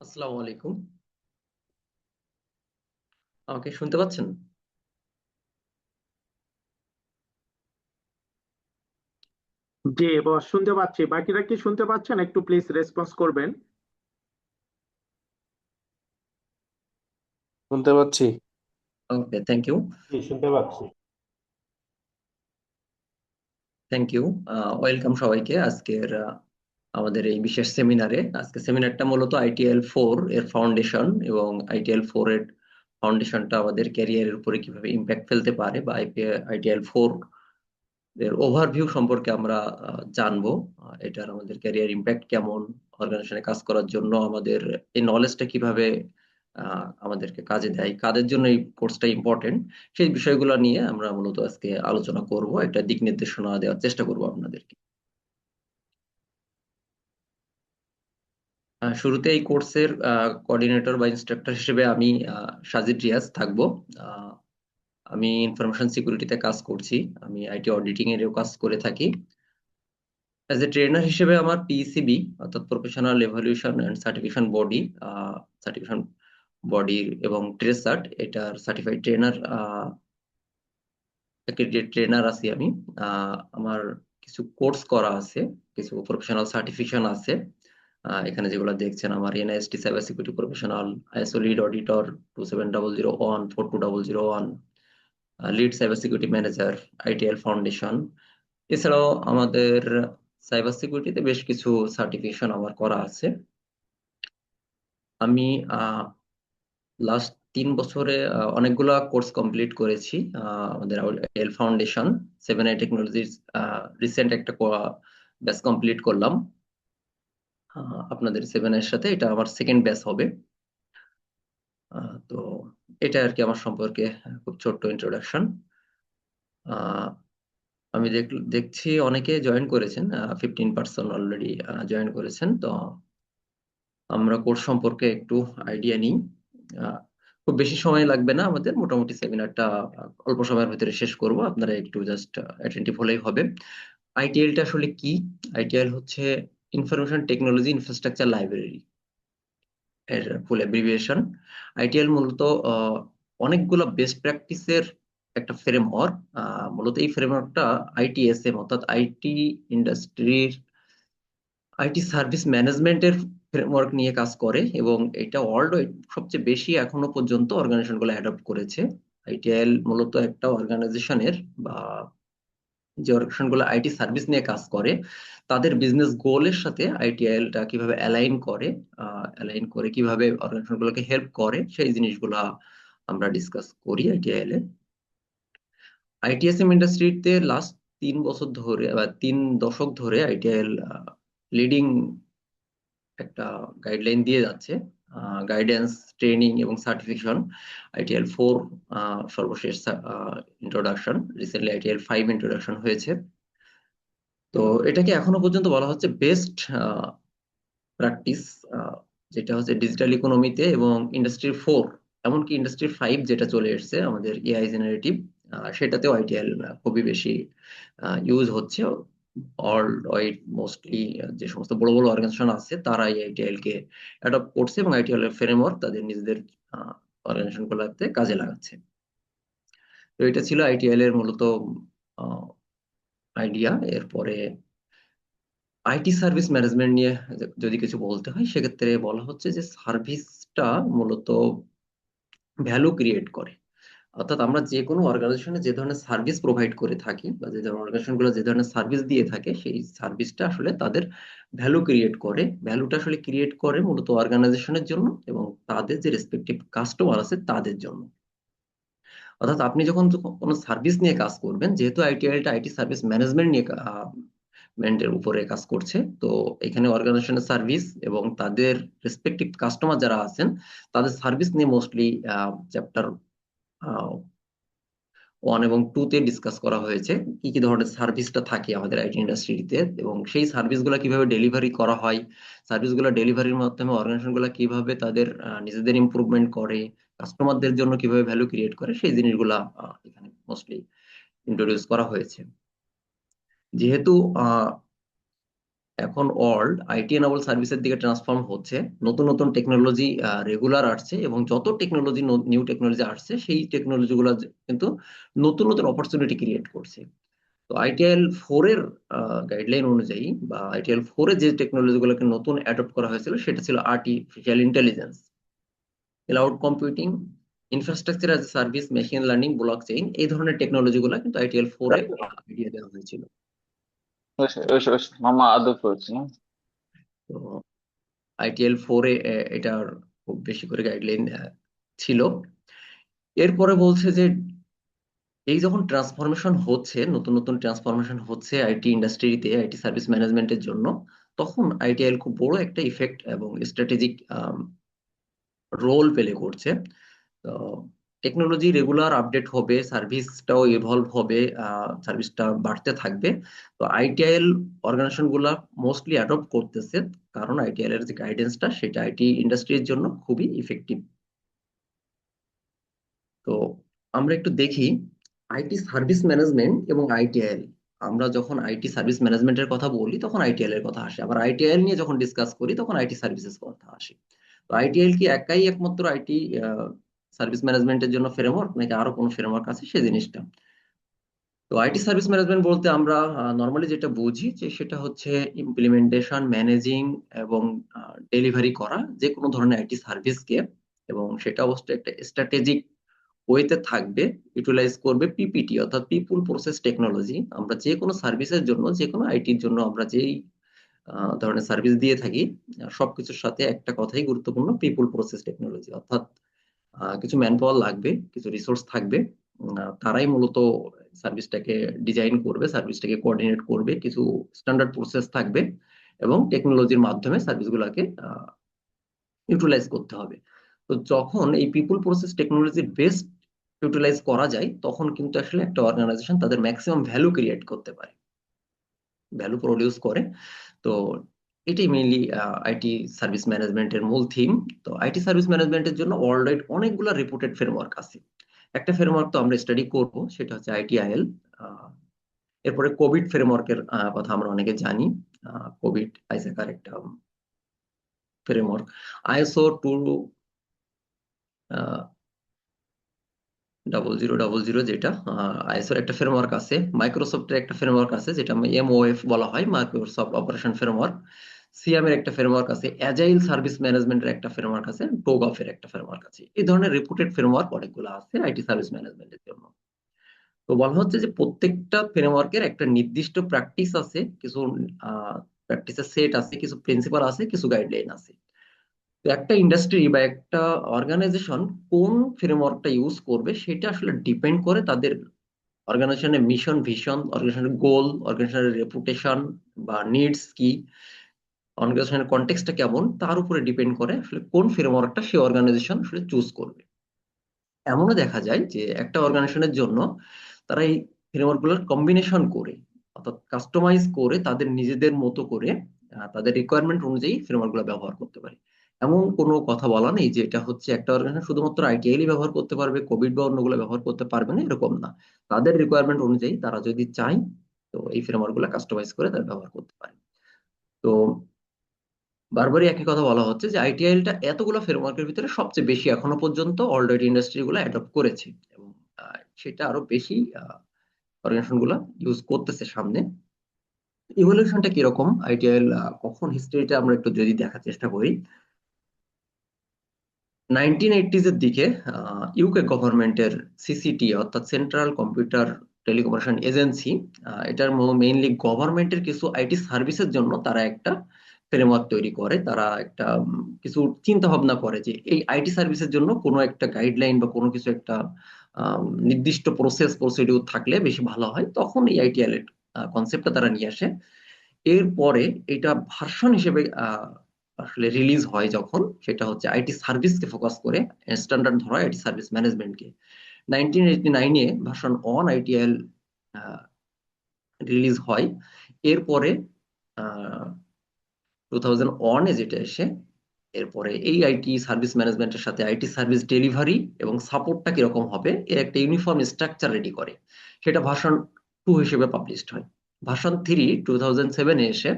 আসসালামু আলাইকুম। আমাকে শুনতে পাচ্ছেন? জি বস, শুনতে পাচ্ছি। বাকিরা কি শুনতে পাচ্ছেন? একটু প্লিজ রেসপন্স করবেন। শুনতে পাচ্ছি। ওকে, থ্যাংক ইউ। জি, শুনতে পাচ্ছি। Thank you. ওয়েলকাম সবাইকে আজকের আমাদের এই বিশেষ সেমিনারে। আজকে সেমিনারটা মূলত আইটিএল 4 এর ফাউন্ডেশন এবং আইটিএল 4 এর ফাউন্ডেশনটা আমাদের ক্যারিয়ারের উপরে কিভাবে ইম্প্যাক্ট ফেলতে পারে বা আইটিএল 4 এর ওভারভিউ সম্পর্কে আমরা জানবো। এটার আমাদের ক্যারিয়ার ইম্প্যাক্ট কেমন, অর্গানাইজেশনে কাজ করার জন্য আমাদের এই নলেজটা কিভাবে আমাদেরকে কাজে দেয়, কাদের জন্য এই কোর্সটা ইম্পর্টেন্ট, সেই বিষয়গুলো নিয়ে আমরা মূলত আজকে আলোচনা করব। একটা দিক নির্দেশনা দেওয়ার চেষ্টা করব আপনাদেরকে। শুরুতে এই কোর্সের কোঅর্ডিনেটর বা ইনস্ট্রাক্টর হিসেবে আমি সাজিদ রিয়াজ থাকবো। আহ, আমি ইনফরমেশন সিকিউরিটিতে কাজ করছি। আমি আইটি অডিটিং এরও কাজ করে থাকি। অ্যাজ এ ট্রেনার হিসেবে আমার পিসিবি অর্থাৎ প্রফেশনাল এভালুয়েশন অ্যান্ড সার্টিফিকেশন বডির এবং ট্রেসার্ট এটার সার্টিফাইড ট্রেনার, অ্যাক্রেডিটেড ট্রেনার আছি আমি। আমার কিছু কোর্স করা আছে, কিছু প্রফেশনাল সার্টিফিকেশন আছে। এখানে যেগুলো দেখছেন, আমার NIST cyber security professional, ISO lead auditor 27001, 42001, lead cyber security manager, ITIL foundation. এছাড়াও আমাদের সাইবার সিকিউরিটিতে বেশ কিছু সার্টিফিকেশন আমার করা আছে। আমি লাস্ট 3 বছরে অনেকগুলা কোর্স কমপ্লিট করেছি। আমাদের এল ফাউন্ডেশন 7i টেকনোলজির রিসেন্ট একটা ব্যাচ কমপ্লিট করলাম। আপনাদের 7i এর সাথে এটা আমার সেকেন্ড ব্যাচ হবে। তো এটা আর কি আমার সম্পর্কে খুব ছোট্ট ইন্ট্রোডাকশন। আমি দেখছি অনেকে জয়েন করেছেন, 15% অলরেডি জয়েন করেছেন। তো আমরা কোর্স সম্পর্কে একটু আইডিয়া নিই। আহ, খুব বেশি সময় লাগবে না আমাদের, মোটামুটি সেমিনারটা অল্প সময়ের ভিতরে শেষ করব। আপনারা একটু জাস্ট অ্যাটেন্টিভ হলেই হবে। আইটিএলটা আসলে কি? আইটিএল হচ্ছে ইনফরমেশন টেকনোলজি ইনফ্রাস্ট্রাকচার লাইব্রেরি, এর ফুল অ্যাব্রিভিয়েশন। আইটিএল মূলত অনেকগুলো বেস্ট প্র্যাকটিসের একটা ফ্রেমওয়ার্ক। মূলত এই ফ্রেমওয়ার্কটা আইটিএসএম অর্থাৎ আইটি সার্ভিস ম্যানেজমেন্টের ফ্রেমওয়ার্ক নিয়ে কাজ করে এবং এটা ওয়ার্ল্ড ওয়াইড সবচেয়ে বেশি এখনো পর্যন্ত অর্গানাইজেশনগুলো অ্যাডপ্ট করেছে। আইটিএল মূলত একটা অর্গানাইজেশনের বা যে অর্গানাইজেশনগুলো আইটি সার্ভিস নিয়ে কাজ করে তাদের বিজনেস গোলের সাথে আইটিএলটা কিভাবে অ্যালাইন করে কিভাবে অর্গানাইজেশনগুলোকে হেল্প করে সেই জিনিসগুলা আমরা ডিসকাস করি আইটিএল এ। আইটিএসএম ইন্ডাস্ট্রিতে লাস্ট 3 বছর ধরে বা 3 দশক ধরে আইটিএল লিডিং একটা গাইডলাইন দিয়ে যাচ্ছে। গাইডেন্স, ট্রেনিং এবং সার্টিফিকেশন। আইটিএল 4 সর্বশেষ ইন্ট্রোডাকশন, রিসেন্টলি আইটিএল 5 ইন্ট্রোডাকশন হয়েছে। তো এটাকে এখনো পর্যন্ত বলা হচ্ছে বেস্ট প্র্যাকটিস, যেটা হচ্ছে ডিজিটাল ইকোনমিতে এবং ইন্ডাস্ট্রি 4, এমনকি ইন্ডাস্ট্রি 5 যেটা চলে এসেছে আমাদের এআই জেনারেটিভ, সেটাতেও আইটিএল খুবই বেশি ইউজ হচ্ছে। ওয়ার্ল্ড ওয়াইড মোস্টলি যে সমস্ত বড় বড় অর্গানাইজেশন আছে তারা এই আইটিএল কে অ্যাডপ্ট করছে এবং আইটিএল এর ফ্রেমওয়ার্ক তাদের নিজেদের অর্গানাইজেশন গুলোতে কাজে লাগাচ্ছে। তো এটা ছিল আইটিএল এর মূলত আইডিয়া। এরপরে আইটি সার্ভিস ম্যানেজমেন্ট নিয়ে যদি কিছু বলতে হয় সেক্ষেত্রে বলা হচ্ছে যে সার্ভিসটা মূলত ভ্যালু ক্রিয়েট করে। অর্থাৎ আমরা যে কোনো অর্গানাইজেশনে যে ধরনের সার্ভিস প্রোভাইড করে থাকি বা যে ধরনের অর্গানাইজেশন গুলো যে ধরনের সার্ভিস দিয়ে থাকে সেই সার্ভিসটা আসলে তাদের ভ্যালু ক্রিয়েট করে। ভ্যালুটা আসলে ক্রিয়েট করে মূলত অর্গানাইজেশনের জন্য এবং তাদের যে রেসপেক্টিভ কাস্টমার আছে তাদের জন্য। অর্থাৎ আপনি যখন কোনো সার্ভিস নিয়ে কাজ করবেন, যেহেতু আইটিআইটা আইটি সার্ভিস ম্যানেজমেন্ট নিয়ে এর উপরে কাজ করছে, তো এখানে অর্গানাইজেশনের সার্ভিস এবং তাদের রেসপেক্টিভ কাস্টমার যারা আছেন তাদের সার্ভিস নিয়ে মোস্টলি চ্যাপ্টার 1 এবং 2 তে ডিসকাস করা হয়েছে কি কি ধরনের সার্ভিসটা থাকে আমাদের আইটি ইন্ডাস্ট্রিতে এবং সেই সার্ভিসগুলো কিভাবে ডেলিভারি করা হয়, সার্ভিসগুলো ডেলিভারির মাধ্যমে অর্গানাইজেশনগুলো কিভাবে তাদের নিজেদের ইমপ্রুভমেন্ট করে, কাস্টমারদের জন্য কিভাবে ভ্যালু ক্রিয়েট করে, সেই জিনিসগুলা এখানে মোস্টলি ইন্ট্রোডিউস করা হয়েছে। যেহেতু এখন ওয়ার্ল্ড আইটি এনাবল সার্ভিসের দিকে ট্রান্সফর্ম হচ্ছে। নতুন নতুন টেকনোলজি রেগুলার আসছে, এবং যত টেকনোলজি নিউ টেকনোলজি আসছে সেই টেকনোলজি গুলো কিন্তু নতুন নতুন অপরচুনিটি ক্রিয়েট করছে। তো আইটিএল 4 এর গাইডলাইন অনুযায়ী বা আইটিএল 4 এ যে টেকনোলজি গুলোকে নতুন অ্যাডপ্ট করা হয়েছিল সেটা ছিল artificial intelligence, cloud computing, infrastructure as a service, machine learning, block chain, এই ধরনের টেকনোলজি গুলো কিন্তু আইটিএল 4 এ আইডিয়া দেওয়া হয়েছিল। وش ماما أدوفوت نو. তো আইটিএল 4 এ এটার খুব বেশি করে গাইডলাইন ছিল। এরপরে বলছে যে এই যখন ট্রান্সফরমেশন হচ্ছে, নতুন নতুন ট্রান্সফরমেশন হচ্ছে আইটি ইন্ডাস্ট্রিতে, আইটি সার্ভিস ম্যানেজমেন্টের জন্য, তখন আইটিএল খুব বড় একটা ইফেক্ট এবং স্ট্র্যাটেজিক রোল প্লে করছে। তো টেকনোলজি রেগুলার আপডেট হবে, সার্ভিসটাও ইভলভ হবে, সার্ভিসটা বাড়তে থাকবে। তো আইটিআইএল অর্গানাইজেশন গুলা মোস্টলি অ্যাডপ্ট করতেছে, কারণ আইটিআইএল এর যে গাইডেন্সটা সেটা আইটি ইন্ডাস্ট্রির জন্য খুবই ইফেক্টিভ। তো আমরা একটু দেখি আইটি সার্ভিস ম্যানেজমেন্ট এবং আইটিআইএল। আমরা যখন আইটি সার্ভিস ম্যানেজমেন্টের কথা বলি তখন আইটিআইএল এর কথা আসে, আবার আইটিআইএল নিয়ে যখন ডিসকাস করি তখন আইটি সার্ভিসেস কথা আসে। তো আইটিআইএল কি একাই একমাত্র আইটি সার্ভিস ম্যানেজমেন্টের জন্য ফ্রেমওয়ার্ক, নাকি আরো কোনো ফ্রেমওয়ার্ক আছে সেই জিনিসটা? তো আইটি সার্ভিস ম্যানেজমেন্ট বলতে আমরা নর্মালি যেটা বুঝি যে সেটা হচ্ছে ইমপ্লিমেন্টেশন, ম্যানেজিং এবং ডেলিভারি করা যে কোনো ধরনের আইটি সার্ভিসকে, এবং সেটা অবশ্যই একটা স্ট্র্যাটেজিক ওয়েতে থাকবে, ইউটিলাইজ করবে পিপিটি অর্থাৎ পিপুল প্রসেস টেকনোলজি। আমরা যে কোনো সার্ভিসের জন্য, যে কোনো আইটির জন্য আমরা যেই ধরনের সার্ভিস দিয়ে থাকি, সবকিছুর সাথে একটা কথাই গুরুত্বপূর্ণ, পিপুল প্রসেস টেকনোলজি। অর্থাৎ কিছু ম্যান পাওয়ার লাগবে, কিছু রিসোর্স থাকবে, তারাই মূলত সার্ভিসটাকে ডিজাইন করবে, সার্ভিসটাকে কোঅর্ডিনেট করবে, কিছু স্ট্যান্ডার্ড প্রসেস থাকবে, এবং টেকনোলজির মাধ্যমে সার্ভিসগুলোকে ইউটিলাইজ করতে হবে। তো যখন এই পিপুল প্রসেস টেকনোলজির বেস্ট ইউটিলাইজ করা যায়, তখন কিন্তু আসলে একটা অর্গানাইজেশন তাদের ম্যাক্সিমাম ভ্যালু ক্রিয়েট করতে পারে, ভ্যালু প্রডিউস করে। তো এটাই মেইনলি আইটি সার্ভিস ম্যানেজমেন্টের মূল থিম। তো আইটি সার্ভিস ম্যানেজমেন্টের জন্য ওয়ার্ল্ড ওয়াইড অনেকগুলো রেপুটেড ফ্রেমওয়ার্ক আছে। একটা ফ্রেমওয়ার্ক তো আমরা স্টাডি করব, সেটা হচ্ছে আইটিআইএল। এরপরে কোভিড ফ্রেমওয়ার্কের কথা আমরা অনেকে জানি। কোভিড আইসেকার একটা ফ্রেমওয়ার্ক। আইএসও 20000, যেটা আইএসওর একটা ফ্রেমওয়ার্ক আছে। মাইক্রোসফটের একটা ফ্রেমওয়ার্ক আছে যেটা এমওএফ বলা হয়, মাইক্রোসফট অপারেশন ফ্রেমওয়ার্ক। সিএম এর একটা ফ্রেমওয়ার্ক আছে, অ্যাজাইল সার্ভিস ম্যানেজমেন্টের একটা ফ্রেমওয়ার্ক আছে, টোগফ এর একটা ফ্রেমওয়ার্ক আছে। এই ধরনের রিপুটেড ফ্রেমওয়ার্ক অনেকগুলো আছে আইটি সার্ভিস ম্যানেজমেন্টের জন্য। তো বলা হচ্ছে যে প্রত্যেকটা ফ্রেমওয়ার্কের একটা নির্দিষ্ট প্র্যাকটিস আছে, কিছু প্র্যাকটিসের সেট আছে, কিছু প্রিন্সিপাল আছে, কিছু গাইডলাইন আছে। তো একটা ইন্ডাস্ট্রি বা একটা অর্গানাইজেশন কোন ফ্রেমওয়ার্কটা ইউজ করবে সেটা আসলে ডিপেন্ড করে তাদের অর্গানাইজেশনের মিশন, ভিশন, অর্গানাইজেশনের গোল, অর্গানাইজেশনের রেপুটেশন বা নিডস কি, অর্গানাইজেশনের কনটেক্সটটা কেমন, তার উপরে ডিপেন্ড করে আসলে কোন ফ্রেমওয়ার্কটা সে অর্গানাইজেশন আসলে চুজ করবে। এমনও দেখা যায় যে একটা অর্গানাইজেশনের জন্য তারা এই ফ্রেমওয়ার্ক গুলোর কম্বিনেশন করে, অর্থাৎ কাস্টমাইজ করে তাদের নিজেদের মতো করে তাদের রিকোয়ারমেন্ট অনুযায়ী ফ্রেমওয়ার্ক গুলো ব্যবহার করতে পারে। এমন কোনো কথা বলা নেই যে এটা হচ্ছে একটা অর্গানাইজেশন শুধুমাত্র আইটিআইএল ব্যবহার করতে পারবে, কোভিড বা অন্যগুলো ব্যবহার করতে পারবে না, এরকম না। তাদের রিকোয়ারমেন্ট অনুযায়ী তারা যদি চায় তো এই ফ্রেমওয়ার্ক গুলো কাস্টমাইজ করে তারা ব্যবহার করতে পারে। তো বারবারই একই কথা বলা হচ্ছে যে আইটিআইএলটা এতগুলো ফ্রেমওয়ার্কের ভিতরে সবচেয়ে বেশি এখনো পর্যন্ত অলরেডি ইন্ডাস্ট্রি গুলো অ্যাডপ্ট করেছে, এবং সেটা আরো বেশি অর্গানাইজেশন গুলো ইউজ করতেছে সামনে। ইভলিউশনটা কিরকম আইটিআইএল, কখন হিস্ট্রিটা আমরা একটু যদি দেখার চেষ্টা করি। 1980s এর দিকে ইউকে গভর্নমেন্টের সিসিটি অর্থাৎ সেন্ট্রাল কম্পিউটার টেলিকমিউনিকেশন এজেন্সি, এটার মেইনলি গভর্নমেন্টের কিছু আইটি সার্ভিসের জন্য তারা একটা ফ্রেমওয়ার্ক তৈরি করে। তারা একটা কিছু চিন্তা ভাবনা করে যে এই আইটি সার্ভিসের জন্য কোনো একটা গাইডলাইন বা কোনো কিছু একটা নির্দিষ্ট প্রসিডিউর থাকলে বেশি ভালো হয়, তখন এই আইটিএল এর কনসেপ্টটা তারা নিয়ে আসে। এরপরে এটা ভার্সন হিসেবে আসলে রিলিজ হয় যখন, সেটা হচ্ছে আইটি সার্ভিসকে ফোকাস করে স্ট্যান্ডার্ড ধরা আইটি সার্ভিস ম্যানেজমেন্টকে। 1989-এ ভার্সন 1 আইটিএল রিলিজ হয়। এরপরে 2001-এ যেটা এসে, এরপরে এই আইটি সার্ভিস ম্যানেজমেন্টের সাথে আইটি সার্ভিস ডেলিভারি এবং সাপোর্টটা কিরকম হবে এর একটা ইউনিফর্ম স্ট্রাকচার রেডি করে, সেটা ভার্সন 2 হিসেবে পাবলিশড হয়। ভার্সন 3 2007-এ এসে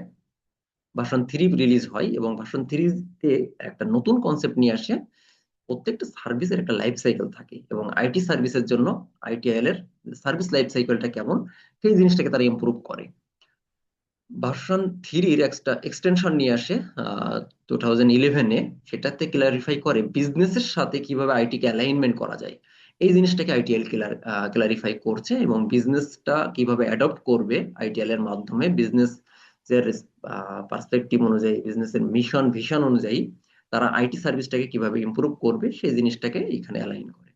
ভার্সন 3 রিলিজ হয় এবং ভার্সন 3-তে একটা নতুন কনসেপ্ট নিয়ে আসে। প্রত্যেকটা সার্ভিসের একটা লাইফ সাইকেল থাকে এবং আইটি সার্ভিসের জন্য আইটিএল এর সার্ভিস লাইফ সাইকেলটা কেমন সেই জিনিসটাকে তারা ইমপ্রুভ করে। ভার্সন 3-র একটা এক্সটেনশন নিয়ে আসে 2011-এ। সেটাতে ক্লারিফাই করে বিজনেসের সাথে কিভাবে আইটি কে অ্যালাইনমেন্ট করা যায়। এই জিনিসটাকে আইটিএল ক্লারিফাই করছে এবং বিজনেসটা কিভাবে অ্যাডপ্ট করবে আইটিএল এর মাধ্যমে, বিজনেস এর পার্সপেক্টিভ অনুযায়ী, বিজনেসের মিশন ভিশন অনুযায়ী তারা আইটি সার্ভিসটাকে কিভাবে ইমপ্রুভ করবে সেই জিনিসটাকে এখানে অ্যালাইন করে।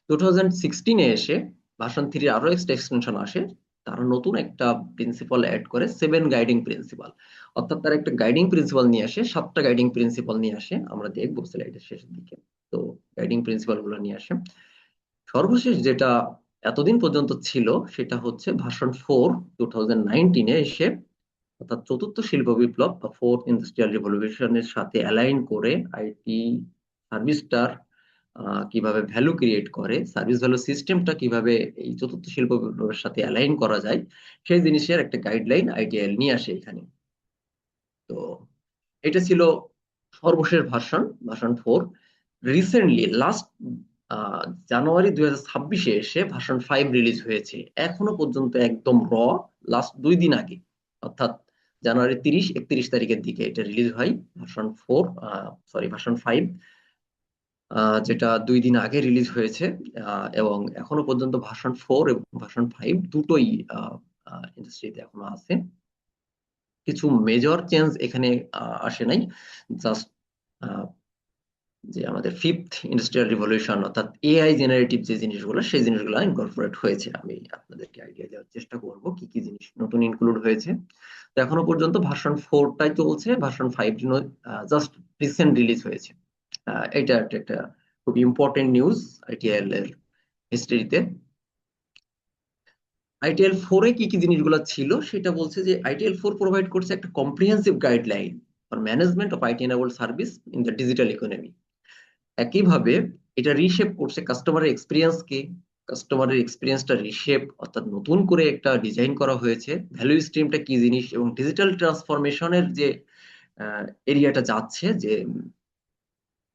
2016-এ এসে ভার্সন 3-র আরো একটা এক্সটেনশন আসে। তারা নতুন একটা প্রিন্সিপাল অ্যাড করে, 7 গাইডিং প্রিন্সিপাল। অর্থাৎ তারা একটা গাইডিং প্রিন্সিপাল নিয়ে আসে, 7টা গাইডিং প্রিন্সিপাল নিয়ে আসে। আমরা দেখবো স্লাইডের শেষের দিকে। তো গাইডিং প্রিন্সিপাল গুলো নিয়ে আসে। সর্বশেষ যেটা এতদিন পর্যন্ত ছিল সেটা হচ্ছে ভার্সন 4 2019-এ এসে, অর্থাৎ চতুর্থ শিল্প বিপ্লব বা ফোর্থ ইন্ডাস্ট্রিয়াল রিভলিউশনের সাথে অ্যালাইন করে আইটি সার্ভিসটার কিভাবে ভ্যালু ক্রিয়েট করে, সার্ভিস ভ্যালু সিস্টেমটা কিভাবে এই চতুর্থ শিল্প বিপ্লবের সাথে অ্যালাইন করা যায় সেই জিনিসের একটা গাইডলাইন আইটিএল নিয়ে আসে এখানে। তো এটা ছিল সর্বশেষ ভার্সন, ভার্সন 4। রিসেন্টলি লাস্ট জানুয়ারি 2026-এ এসে ভার্সন 5 রিলিজ হয়েছে। এখনো পর্যন্ত একদম লাস্ট 2 দিন আগে, অর্থাৎ জানুয়ারি 30-31 তারিখের দিকে এটা রিলিজ হয় ভার্সন 4, ভার্সন 5, যেটা 2 দিন আগে রিলিজ হয়েছে। এবং এখনো পর্যন্ত ভার্সন 4 এবং ভার্সন 5 দুটোই ইন্ডাস্ট্রিতে এখনো আছে। কিছু মেজর চেঞ্জ এখানে আসে নাই। জাস্ট যে আমাদের ফিফথ ইন্ডাস্ট্রিয়াল রিভলিউশন অর্থাৎ এআই জেনারেটিভ যে জিনিসগুলো সেই জিনিসগুলো ইনকর্পোরেট হয়েছে। আমি আপনাদেরকে আইডিয়া দেওয়ার চেষ্টা করব কি কি জিনিস নতুন ইনক্লুড হয়েছে। তো এখনো পর্যন্ত ভার্সন 4টাই চলছে, ভার্সন 5 জাস্ট রিসেন্ট রিলিজ হয়েছে। এটা একটা খুব ইম্পর্টেন্ট নিউজ আইটিএল এর হিস্ট্রিতে। আইটিএল 4-এ কি কি জিনিসগুলো ছিল সেটা বলছে যে আইটিএল 4 প্রোভাইড করছে একটা comprehensive guideline for management of IT enabled service in the digital economy. একইভাবে এটা রিশেপ করছে কাস্টমারের এক্সপিরিয়েন্সকে। কাস্টমারের এক্সপিরিয়েন্সটা রিশেপ অর্থাৎ নতুন করে একটা ডিজাইন করা হয়েছে। ভ্যালু স্ট্রিমটা কি জিনিস এবং ডিজিটাল ট্রান্সফরমেশনের যে এরিয়াটা যাচ্ছে, যে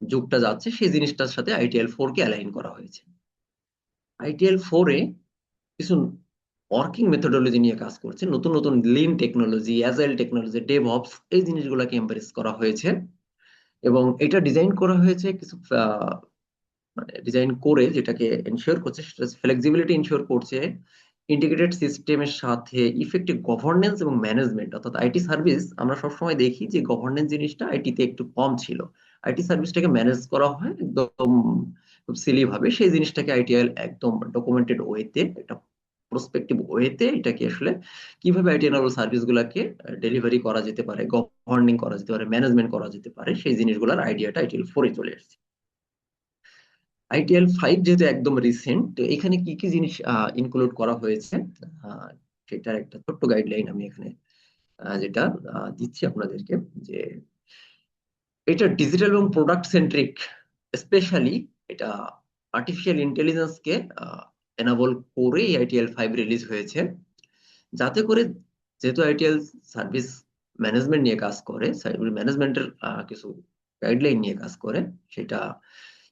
যুগটা যাচ্ছে, সেই জিনিসটার সাথে আইটিএল 4-কে অ্যালাইন করা হয়েছে। আইটিএল 4-এ কিছু ওয়ার্কিং মেথোডোলজি নিয়ে কাজ করছে, নতুন নতুন lean technology, agile technology, DevOps, এই জিনিসগুলোকে এমব্রেস করা হয়েছে। এবং এটা ডিজাইন করা হয়েছে কিছু মানে ডিজাইন করে যেটাকে এনশিওর করছে, সেটা ফ্লেক্সিবিলিটি ইনশিওর করছে ইন্টিগ্রেটেড সিস্টেমের সাথে ইফেক্টিভ গভর্নেন্স এবং ম্যানেজমেন্ট। অর্থাৎ আইটি সার্ভিস আমরা সবসময় দেখি যে গভর্নেন্স জিনিসটা আইটিতে একটু কম ছিল, আইটি সার্ভিসটাকে ম্যানেজ করা হয় একদম খুব সিলি ভাবে। সেই জিনিসটাকে আইটিএল একদম ডকুমেন্টেড ওয়েতে, একটা প্রসপেক্টিভ ওয়েতে এটাকে আসলে কিভাবে আইটি এনাবল সার্ভিস গুলাকে ডেলিভারি করা যেতে পারে, গভর্নিং করা যেতে পারে, ম্যানেজমেন্ট করা যেতে পারে, সেই জিনিসগুলোর আইডিয়াটা আইটিএল 4-এ চলে আসছে। আইটিএল 5 যেহেতু একদম রিসেন্ট, তো এখানে কি কি জিনিস ইনক্লুড করা হয়েছে আহ, সেটার একটা ছোট্ট গাইডলাইন আমি এখানে যেটা দিচ্ছি আপনাদেরকে, যে এটা ডিজিটাল এবং প্রোডাক্ট সেন্ট্রিক। স্পেশালি এটা আর্টিফিশিয়াল ইন্টেলিজেন্স কে এনাবল করে আইটিএল 5 রিলিজ হয়েছে, যাতে করে, যেহেতু আইটিএল সার্ভিস ম্যানেজমেন্ট নিয়ে কাজ করে, সার্ভিস ম্যানেজমেন্টের কিছু গাইডলাইন নিয়ে কাজ করে, সেটা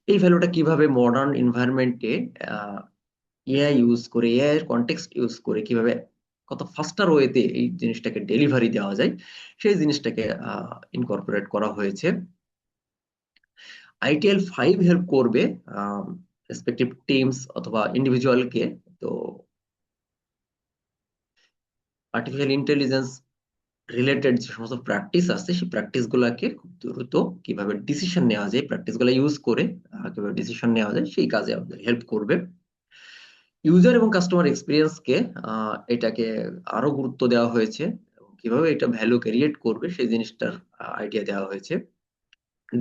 এই ভ্যালুটা কিভাবে মডার্ন এনভায়রনমেন্টে এআই ইউজ করে, এআই এর কনটেক্সট ইউজ করে কিভাবে কত ফাস্টার ওয়েতে এই জিনিসটাকে ডেলিভারি দেওয়া যায় সেই জিনিসটাকে ইনকর্পোরেট করা হয়েছে। আইটিএল 5 হেল্প করবে রেসপেক্টিভ টিমস অথবা ইন্ডিভিজুয়ালকে, তো আর্টিফিশিয়াল ইন্টেলিজেন্স রিলেটেড যে সমস্ত প্র্যাকটিস আছে সেই প্র্যাকটিস গুলাকে খুব দ্রুত কিভাবে ডিসিশন নেওয়া যায়, প্র্যাকটিস গুলা ইউজ করে কিভাবে ডিসিশন নেওয়া যায় সেই কাজে আমাদের হেল্প করবে। ইউজার এবং কাস্টমার এক্সপিরিয়েন্সকে এটাকে আরো গুরুত্ব দেওয়া হয়েছে এবং কিভাবে এটা ভ্যালু ক্রিয়েট করবে সেই জিনিসটার আইডিয়া দেওয়া হয়েছে।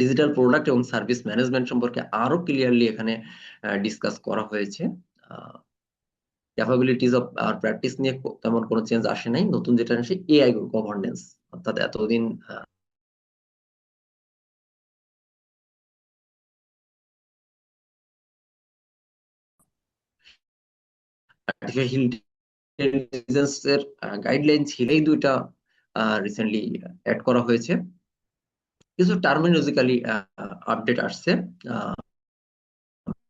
ডিজিটাল প্রোডাক্ট এবং সার্ভিস ম্যানেজমেন্ট সম্পর্কে আরো ক্লিয়ারলি এখানে ডিসকাস করা হয়েছে। ক্যাপাবিলিটিস অফ আর প্র্যাকটিস নিয়ে তেমন কোনো চেঞ্জ আসে নাই। নতুন যেটা আসে এআই গভর্নেন্স, অর্থাৎ এতদিন আর্টিফিশিয়াল ইন্টেলিজেন্স এর গাইডলাইন ছিল এই দুইটা রিসেন্টলি অ্যাড করা হয়েছে। কিছু টার্মিনোলজিক্যালি আপডেট আসছে,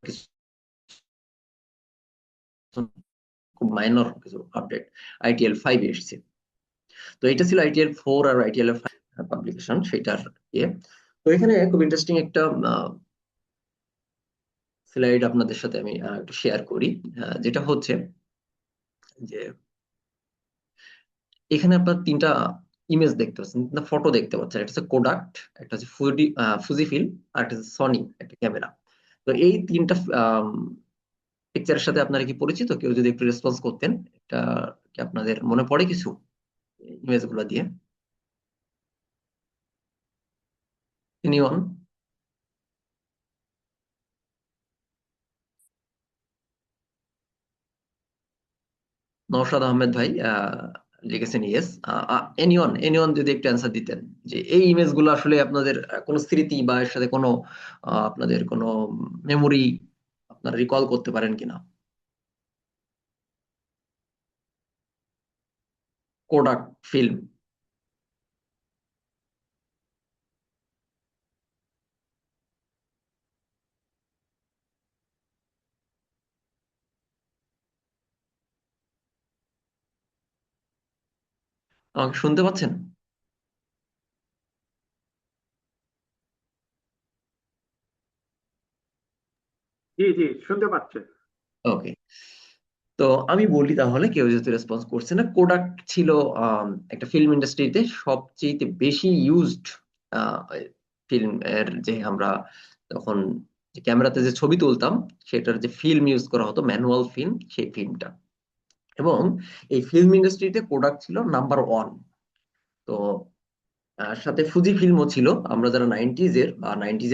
কিছু খুব মাইনর কিছু আপডেট আইটিএল 5 এসছে। তো এটা ছিল আইটিএল 4 আর আইটিএল 5 পাবলিকেশন, সেটার ইয়ে। তো এখানে খুব ইন্টারেস্টিং একটা স্লাইড আপনাদের সাথে আমি একটু শেয়ার করি, যেটা হচ্ছে যে এখানে আপনার তিনটা ইমেজ দেখতে পাচ্ছেন, তিনটা ফটো দেখতে পাচ্ছেন। একটা হচ্ছে কোডাক, একটা হচ্ছে ফুজিফিল্ম, আর একটা হচ্ছে সনি একটা ক্যামেরা। তো এই তিনটা পিকচারের সাথে আপনারা কি পরিচিত? কেউ যদি একটু রেসপন্স করতেন, এটা কি আপনাদের মনে পড়ে কিছু ইমেজ গুলো দিয়ে? এনিওয়ান? নওশাদ আহমেদ ভাই লিখেছেন ইয়েস। এনিওয়ান এনিওয়ান যদি একটু অ্যান্সার দিতেন যে এই ইমেজ গুলো আসলে আপনাদের কোনো স্মৃতি বা এর সাথে কোনো আপনাদের কোনো মেমোরি আপনারা রিকল করতে পারেন কিনা? Kodak film. আমাকে শুনতে পাচ্ছেন? জি জি, শুনতে পাচ্ছেন। ওকে। তো আমি বলি তাহলে, কেউ যেহেতু রেসপন্স করছে না, কোডাক ছিল একটা ফিল্ম ইন্ডাস্ট্রিতে সবচেয়ে বেশি ইউজড ফিল্ম এর, যে আমরা তখন যে ক্যামেরাতে যে ছবি তুলতাম সেটার যে ফিল্ম ইউজ করা হতো, ম্যানুয়াল ফিল্ম, সেই ফিল্মটা। এবং এই ফিল্ম ইন্ডাস্ট্রিতে কোডাক ছিল নাম্বার ওয়ান। তো সাথে ফুজি ফিল্মও ছিল। আমরা যারা নাইনটিজ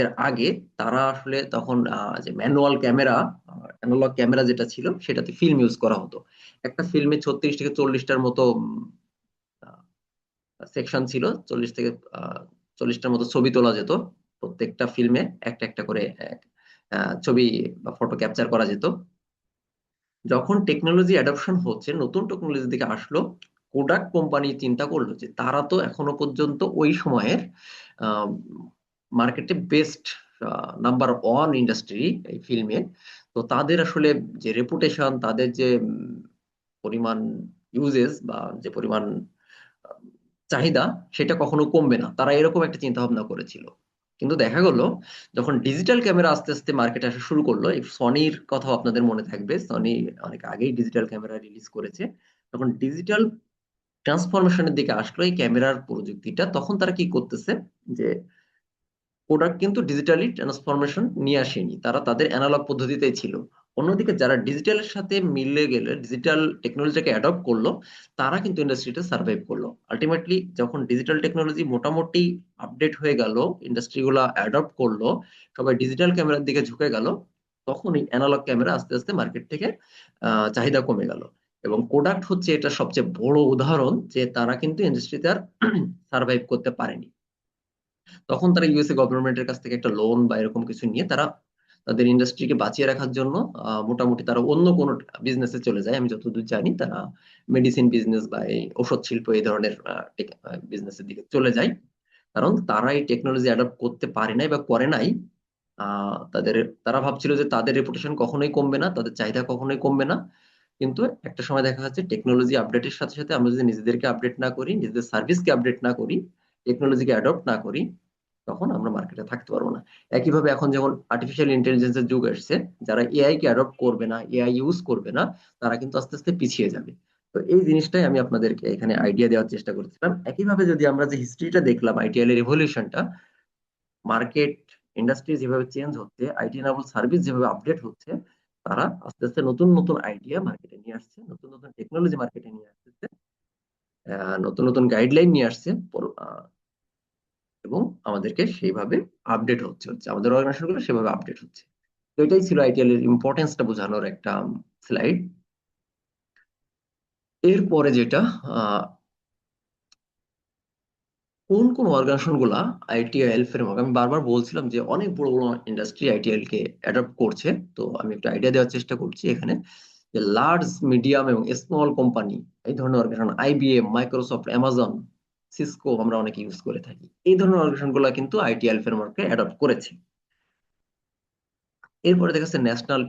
এর আগে, তারা আসলে তখন যে ম্যানুয়াল ক্যামেরা, অ্যানালগ ক্যামেরা যেটা ছিল সেটাতে ফিল্ম ইউজ করা হতো। একটা ফিল্মে 36 থেকে 40টার মতো সেকশন ছিল, 40 থেকে 40টার মতো ছবি তোলা যেত। প্রত্যেকটা ফিল্মে একটা একটা করে ছবি বা ফটো ক্যাপচার করা যেত। যখন টেকনোলজি অ্যাডপশন হচ্ছে, নতুন টেকনোলজি দিকে আসলো, কোডাক কোম্পানি চিন্তা করলো যে তারা তো এখনো পর্যন্ত ওই সময়ের মার্কেটে বেস্ট নাম্বার ওয়ান ইন্ডাস্ট্রি এই ফিল্মে। তো তাদের আসলে যে রেপুটেশন, তাদের যে পরিমাণ ইউজেস বা যে পরিমাণ আহ, চাহিদা, সেটা কখনো কমবে না, তারা এরকম একটা চিন্তা ভাবনা করেছিল। কিন্তু দেখা গেল যখন ডিজিটাল ক্যামেরা আস্তে আস্তে মার্কেটে আসা শুরু করলো, এই সনির কথা আপনাদের মনে থাকবে, সনি অনেক আগেই ডিজিটাল ক্যামেরা রিলিজ করেছে। তখন ডিজিটাল ট্রান্সফরমেশনের দিকে আসলো এই ক্যামেরার প্রযুক্তিটা, তখন তারা কি করতেছে যে প্রোডাক্ট কিন্তু ডিজিটালি ট্রান্সফরমেশন নিয়ে আসেনি, তারা তাদের অ্যানালগ পদ্ধতিতেই ছিল। অন্যদিকে যারা ডিজিটালের সাথে মিলে গেলে, ডিজিটাল টেকনোলজিটাকে অ্যাডপ্ট করলো, তারা কিন্তু ইন্ডাস্ট্রিটা সার্ভাইভ করলো। আলটিমেটলি যখন ডিজিটাল টেকনোলজি মোটামুটি আপডেট হয়ে গেল, ইন্ডাস্ট্রিগুলো অ্যাডপ্ট করলো, সবাই ডিজিটাল ক্যামেরার দিকে ঝুঁকে গেল, তখন এই অ্যানালগ ক্যামেরা আস্তে আস্তে মার্কেট থেকে চাহিদা কমে গেল। এবং কোডাক্ট হচ্ছে এটা সবচেয়ে বড় উদাহরণ যে তারা কিন্তু ইন্ডাস্ট্রিতে আর সার্ভাইভ করতে পারেনি। তখন তারা ইউএসএ গভর্নমেন্টের কাছ থেকে একটা লোন বা এরকম কিছু নিয়ে তারা তাদের ইন্ডাস্ট্রিকে বাঁচিয়ে রাখার জন্য মোটামুটি তারা অন্য কোনো বিজনেসে চলে যায়। আমি যতদূর জানি তারা মেডিসিন বিজনেস বা এই ঔষধ শিল্প, এই ধরনের বিজনেসের দিকে চলে যায়। কারণ তারা এই টেকনোলজি অ্যাডপ্ট করতে পারে নাই বা করে নাই। তাদের, তারা ভাবছিল যে তাদের রেপুটেশন কখনোই কমবে না, তাদের চাহিদা কখনোই কমবে না। কিন্তু একটা সময় দেখা যাচ্ছে টেকনোলজি আপডেটের সাথে সাথে আমরা যদি নিজেদেরকে আপডেট না করি, নিজেদের সার্ভিসকে আপডেট না করি, টেকনোলজিকে অ্যাডপ্ট না করি, তখন আমরা মার্কেটে থাকতে পারবো না। একইভাবে এখন যেমন আর্টিফিশিয়াল ইন্টেলিজেন্সের যুগ এসছে, যারা এআই কে অ্যাডপ্ট করবে না, এআই ইউজ করবে না, তারা কিন্তু আস্তে আস্তে পিছিয়ে যাবে। তো এই জিনিসটাই আমি আপনাদেরকে এখানে আইডিয়া দেওয়ার চেষ্টা করছিলাম। একইভাবে যদি আমরা যে হিস্ট্রিটা দেখলাম, আইটিএল এর রেভলিউশনটা, মার্কেট, ইন্ডাস্ট্রি যেভাবে চেঞ্জ হচ্ছে, আইটি এনাবল সার্ভিস যেভাবে আপডেট হচ্ছে, তারা আস্তে আস্তে নতুন নতুন আইডিয়া মার্কেটে নিয়ে আসছে, নতুন নতুন টেকনোলজি মার্কেটে নিয়ে আসছে, নতুন নতুন গাইডলাইন নিয়ে আসছে, এবং আমাদেরকে সেইভাবে আপডেট হচ্ছে হচ্ছে আমাদের অর্গানাইজেশন গুলো সেভাবে আপডেট হচ্ছে। তো এটাই ছিল আইটিএল এর ইম্পর্টেন্সটা বোঝানোর একটা স্লাইড। এরপরে যেটা, আহ, কোন কোন অর্গানাইজেশন গুলা আইটিএল ফ্রেমওয়ার্ক, আমি বারবার বলছিলাম যে অনেক বড় বড় ইন্ডাস্ট্রি আইটিএল কে অ্যাডপ্ট করছে। তো আমি একটা আইডিয়া দেওয়ার চেষ্টা করছি এখানে, যে লার্জ, মিডিয়াম এবং স্মল কোম্পানি, এই ধরনের organisation, IBM, Microsoft, Amazon, Cisco আমরা অনেকে ইউজ করে থাকি। এই ধরনের অর্গানাইজেশন গুলা কিন্তু আইটিএল ফ্রেমওয়ার্ককে অ্যাডপ্ট করেছে। এরপরে দেখা যাচ্ছে ন্যাশনাল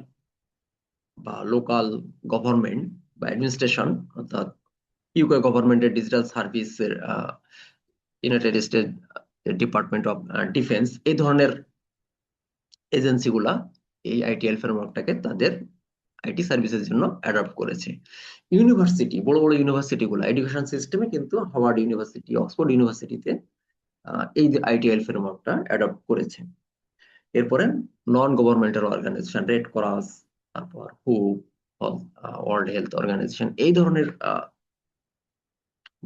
বা লোকাল গভর্নমেন্ট বা অ্যাডমিনিস্ট্রেশন, অর্থাৎ ইউকে গভর্নমেন্টের ডিজিটাল সার্ভিসের, United state department of defence, এই ধরনের এজেন্সিগুলা এই আইটিএল ফ্রেমওয়ার্কটাকে তাদের আইটি সার্ভিসের জন্য অ্যাডপ্ট করেছে। ইউনিভার্সিটি, বড় বড় ইউনিভার্সিটি গুলা এডুকেশন সিস্টেমে কিন্তু হার্ভার্ড ইউনিভার্সিটি, অক্সফোর্ড ইউনিভার্সিটিতে এই যে আইটিএল ফ্রেমওয়ার্কটা অ্যাডপ্ট করেছে। এরপরে non governmental organisation, Red Cross, তারপর হু, ওয়ার্ল্ড হেলথ অর্গানাইজেশন, এই ধরনের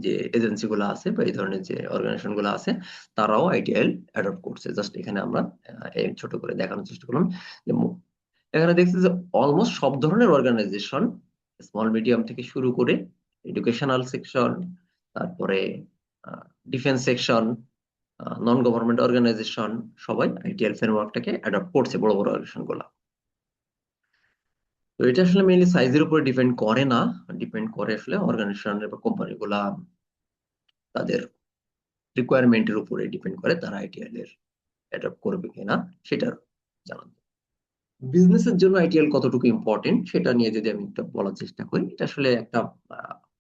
যে এজেন্সি গুলো আছে বা এই ধরনের যে অর্গানাইজেশন গুলো আছে তারাও আইটিএল অ্যাডপ্ট করছে। জাস্ট এখানে আমরা ছোট করে দেখানোর চেষ্টা করলাম যে এখানে দেখছি যে অলমোস্ট সব ধরনের অর্গানাইজেশন, স্মল মিডিয়াম থেকে শুরু করে এডুকেশনাল সেকশন, তারপরে defence section, non government organisation, সবাই আইটিএল ফ্রেমওয়ার্কটাকে অ্যাডপ্ট করছে, বড় বড় অর্গানাইজেশন গুলা। তো এটা আসলে মেইনলি সাইজের উপরে ডিপেন্ড করে না, ডিপেন্ড করে আসলে অর্গানাইজেশন বা কোম্পানি গুলা তাদের রিকোয়ারমেন্টের উপরে ডিপেন্ড করে তারা আইটিএল এর অ্যাডপ্ট করবে কিনা সেটার জানান। বিজনেসের জন্য আইটিএল কতটুকু ইম্পর্টেন্ট সেটা নিয়ে যদি আমি একটু বলার চেষ্টা করি, এটা আসলে একটা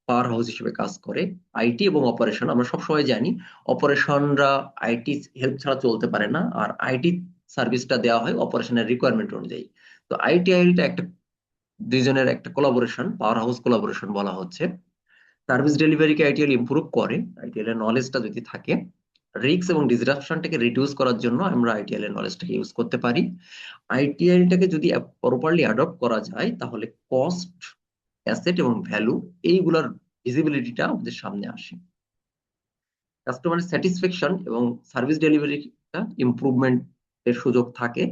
পাওয়ার হাউস হিসেবে কাজ করে। আইটি এবং অপারেশন, আমরা সবসময় জানি অপারেশনরা আইটি হেল্প ছাড়া চলতে পারে না, আর আইটি সার্ভিসটা দেওয়া হয় অপারেশনের রিকোয়ারমেন্ট অনুযায়ী। তো আইটিআইটা একটা দুইজনের একটা কোলাবোরেশন, পাওয়ার হাউস কোলাবোরেশন বলা হচ্ছে। সার্ভিস ডেলিভারিকে আইটিএল ইমপ্রুভ করে, আইটিএল এর নলেজটা যদি থাকে। রিস্ক এবং ডিসরাপশনটাকে রিডিউস করার জন্য আমরা আইটিএল এর নলেজটাকে ইউজ করতে পারি। আইটিএলটাকে যদি প্রপারলি অ্যাডপ্ট করা যায় তাহলে কস্ট, অ্যাসেট এবং ভ্যালু, এইগুলোর ভিজিবিলিটিটা আমাদের সামনে আসে। কাস্টমার স্যাটিসফ্যাকশন এবং সার্ভিস ডেলিভারিটা ইমপ্রুভমেন্ট এর সুযোগ থাকে।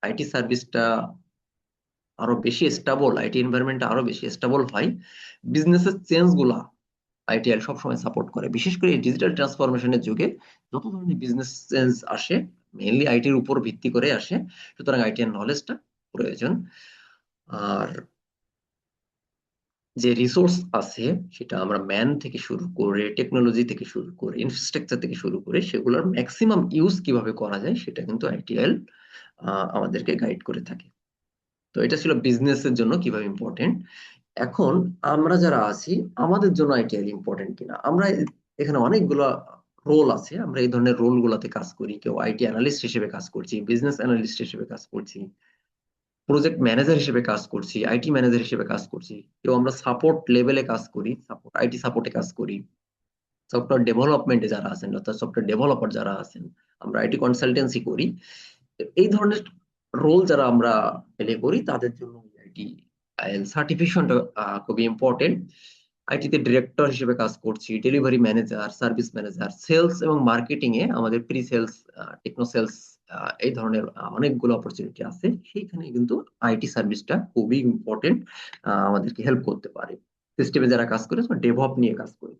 আইটি সার্ভিসটা আরো বেশি স্টেবল, আইটি এনভায়রনমেন্টটা আরো বেশি স্টেবল হয়। বিজনেসের চেঞ্জ গুলা আইটিএল সবসময় সাপোর্ট করে, বিশেষ করে ডিজিটাল ট্রান্সফরমেশনের যুগে যত ধরনের বিজনেস চেঞ্জ আসে মেইনলি আইটির উপর ভিত্তি করে আসে, সুতরাং আইটির নলেজটা প্রয়োজন। আর যে রিসোর্স আছে সেটা আমরা ম্যান থেকে শুরু করে, টেকনোলজি থেকে শুরু করে, ইনফ্রাস্ট্রাকচার থেকে শুরু করে, সেগুলোর ম্যাক্সিমাম ইউজ কিভাবে করা যায় সেটা কিন্তু আইটিএল আমাদেরকে গাইড করে থাকে। তো এটা ছিল বিজনেসের জন্য কিভাবে ইম্পর্টেন্ট। এখন আমরা যারা আছি আমাদের জন্য আইটিএল ইম্পর্টেন্ট কিনা, আমরা এখানে অনেকগুলো রোল আছে, আমরা এই ধরনের রোল গুলাতে কাজ করি। কেউ আইটি অ্যানালিস্ট হিসেবে কাজ করছি, বিজনেস অ্যানালিস্ট হিসেবে কাজ করছি, প্রজেক্ট ম্যানেজার হিসেবে কাজ করছি, আইটি ম্যানেজার হিসেবে কাজ করছি, কেউ আমরা সাপোর্ট লেভেলে কাজ করি, সাপোর্ট আইটি সাপোর্টে কাজ করি, সফটওয়্যার ডেভেলপমেন্টে যারা আছেন অর্থাৎ সফটওয়্যার ডেভেলপার যারা আছেন, আমরা আইটি কনসালটেন্সি করি। এই ধরনের রোল যারা আমরা প্লে করি তাদের জন্য আইটি সার্টিফিকেশনটা খুবই ইম্পর্টেন্ট। আইটিতে ডিরেক্টর হিসেবে কাজ করছি, delivery manager, service manager, sales এবং মার্কেটিং এ আমাদের প্রি সেলস, টেকনো সেলস, এই ধরনের অনেকগুলো অপরচুনিটি আছে। সেইখানে কিন্তু আইটি সার্ভিসটা খুবই ইম্পর্টেন্ট, আমাদেরকে হেল্প করতে পারে। সিস্টেমে যারা কাজ করে ডেভঅপ নিয়ে কাজ করি,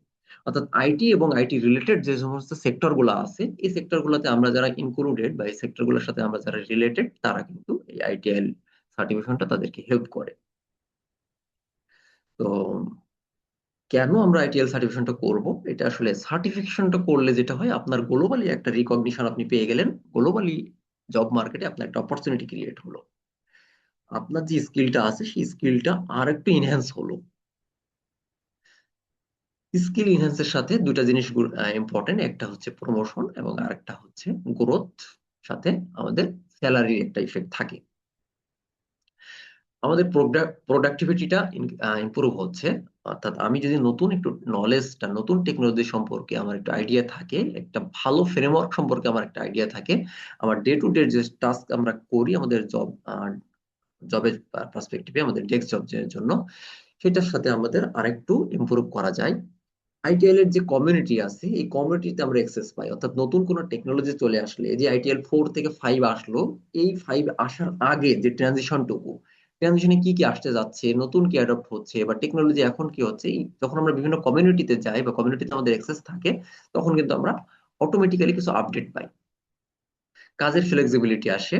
অর্থাৎ আইটি এবং আইটি রিলেটেড যে সমস্ত সেক্টর গুলো আছে এই সেক্টর গুলোতে আমরা যারা ইনক্লুডেড বা এই সেক্টর গুলোর সাথে আমরা যারা রিলেটেড তারা কিন্তু এই আইটিএল সার্টিফিকেশনটা তাদেরকে হেল্প করে। তো কেন আমরা আইটিএল সার্টিফিকেশনটা করব, এটা আসলে সার্টিফিকেশনটা করলে যেটা হয় আপনার গ্লোবালি একটা রিকগনিশন আপনি পেয়ে গেলেন, গ্লোবালি জব মার্কেটে আপনার একটা অপরচুনিটি ক্রিয়েট হলো, আপনার যে স্কিলটা আছে সেই স্কিলটা আর একটু ইনহ্যান্স হলো। স্কিল ইনহ্যান্সের সাথে দুটা জিনিস ইম্পর্টেন্ট, একটা হচ্ছে প্রমোশন এবং আরেকটা হচ্ছে গ্রোথ, সাথে আমাদের স্যালারির একটা ইফেক্ট থাকে। আমাদের প্রোডাক্টিভিটিটা ইমপ্রুভ হচ্ছে, অর্থাৎ আমি যদি নতুন একটু নলেজটা, নতুন টেকনোলজি সম্পর্কে আমার একটা আইডিয়া থাকে, একটা ভালো ফ্রেমওয়ার্ক সম্পর্কে আমার একটা আইডিয়া থাকে, আমার ডে টু ডে যে টাস্ক আমরা করি আমাদের জবের পার্সপেক্টিভে, আমাদের ডেস্ক জব জন্য, সেটার সাথে আমাদের আরেকটু ইমপ্রুভ করা যায়। আইটিএল এর যে কমিউনিটি আছে এই কমিউনিটিতে আমরা অ্যাক্সেস পাই, অর্থাৎ নতুন কোনো টেকনোলজি চলে আসলে, যে আইটিএল 4 থেকে 5 আসলো, এই 5 আসার আগে যে ট্রানজিশনে কি কি আসতে যাচ্ছে, নতুন কি অ্যাডপ্ট হচ্ছে বা টেকনোলজি এখন কি হচ্ছে, যখন আমরা বিভিন্ন কমিউনিটিতে যাই বা কমিউনিটিতে আমাদের অ্যাক্সেস থাকে তখন কিন্তু আমরা অটোমেটিক্যালি কিছু আপডেট পাই, কাজের ফ্লেক্সিবিলিটি আসে,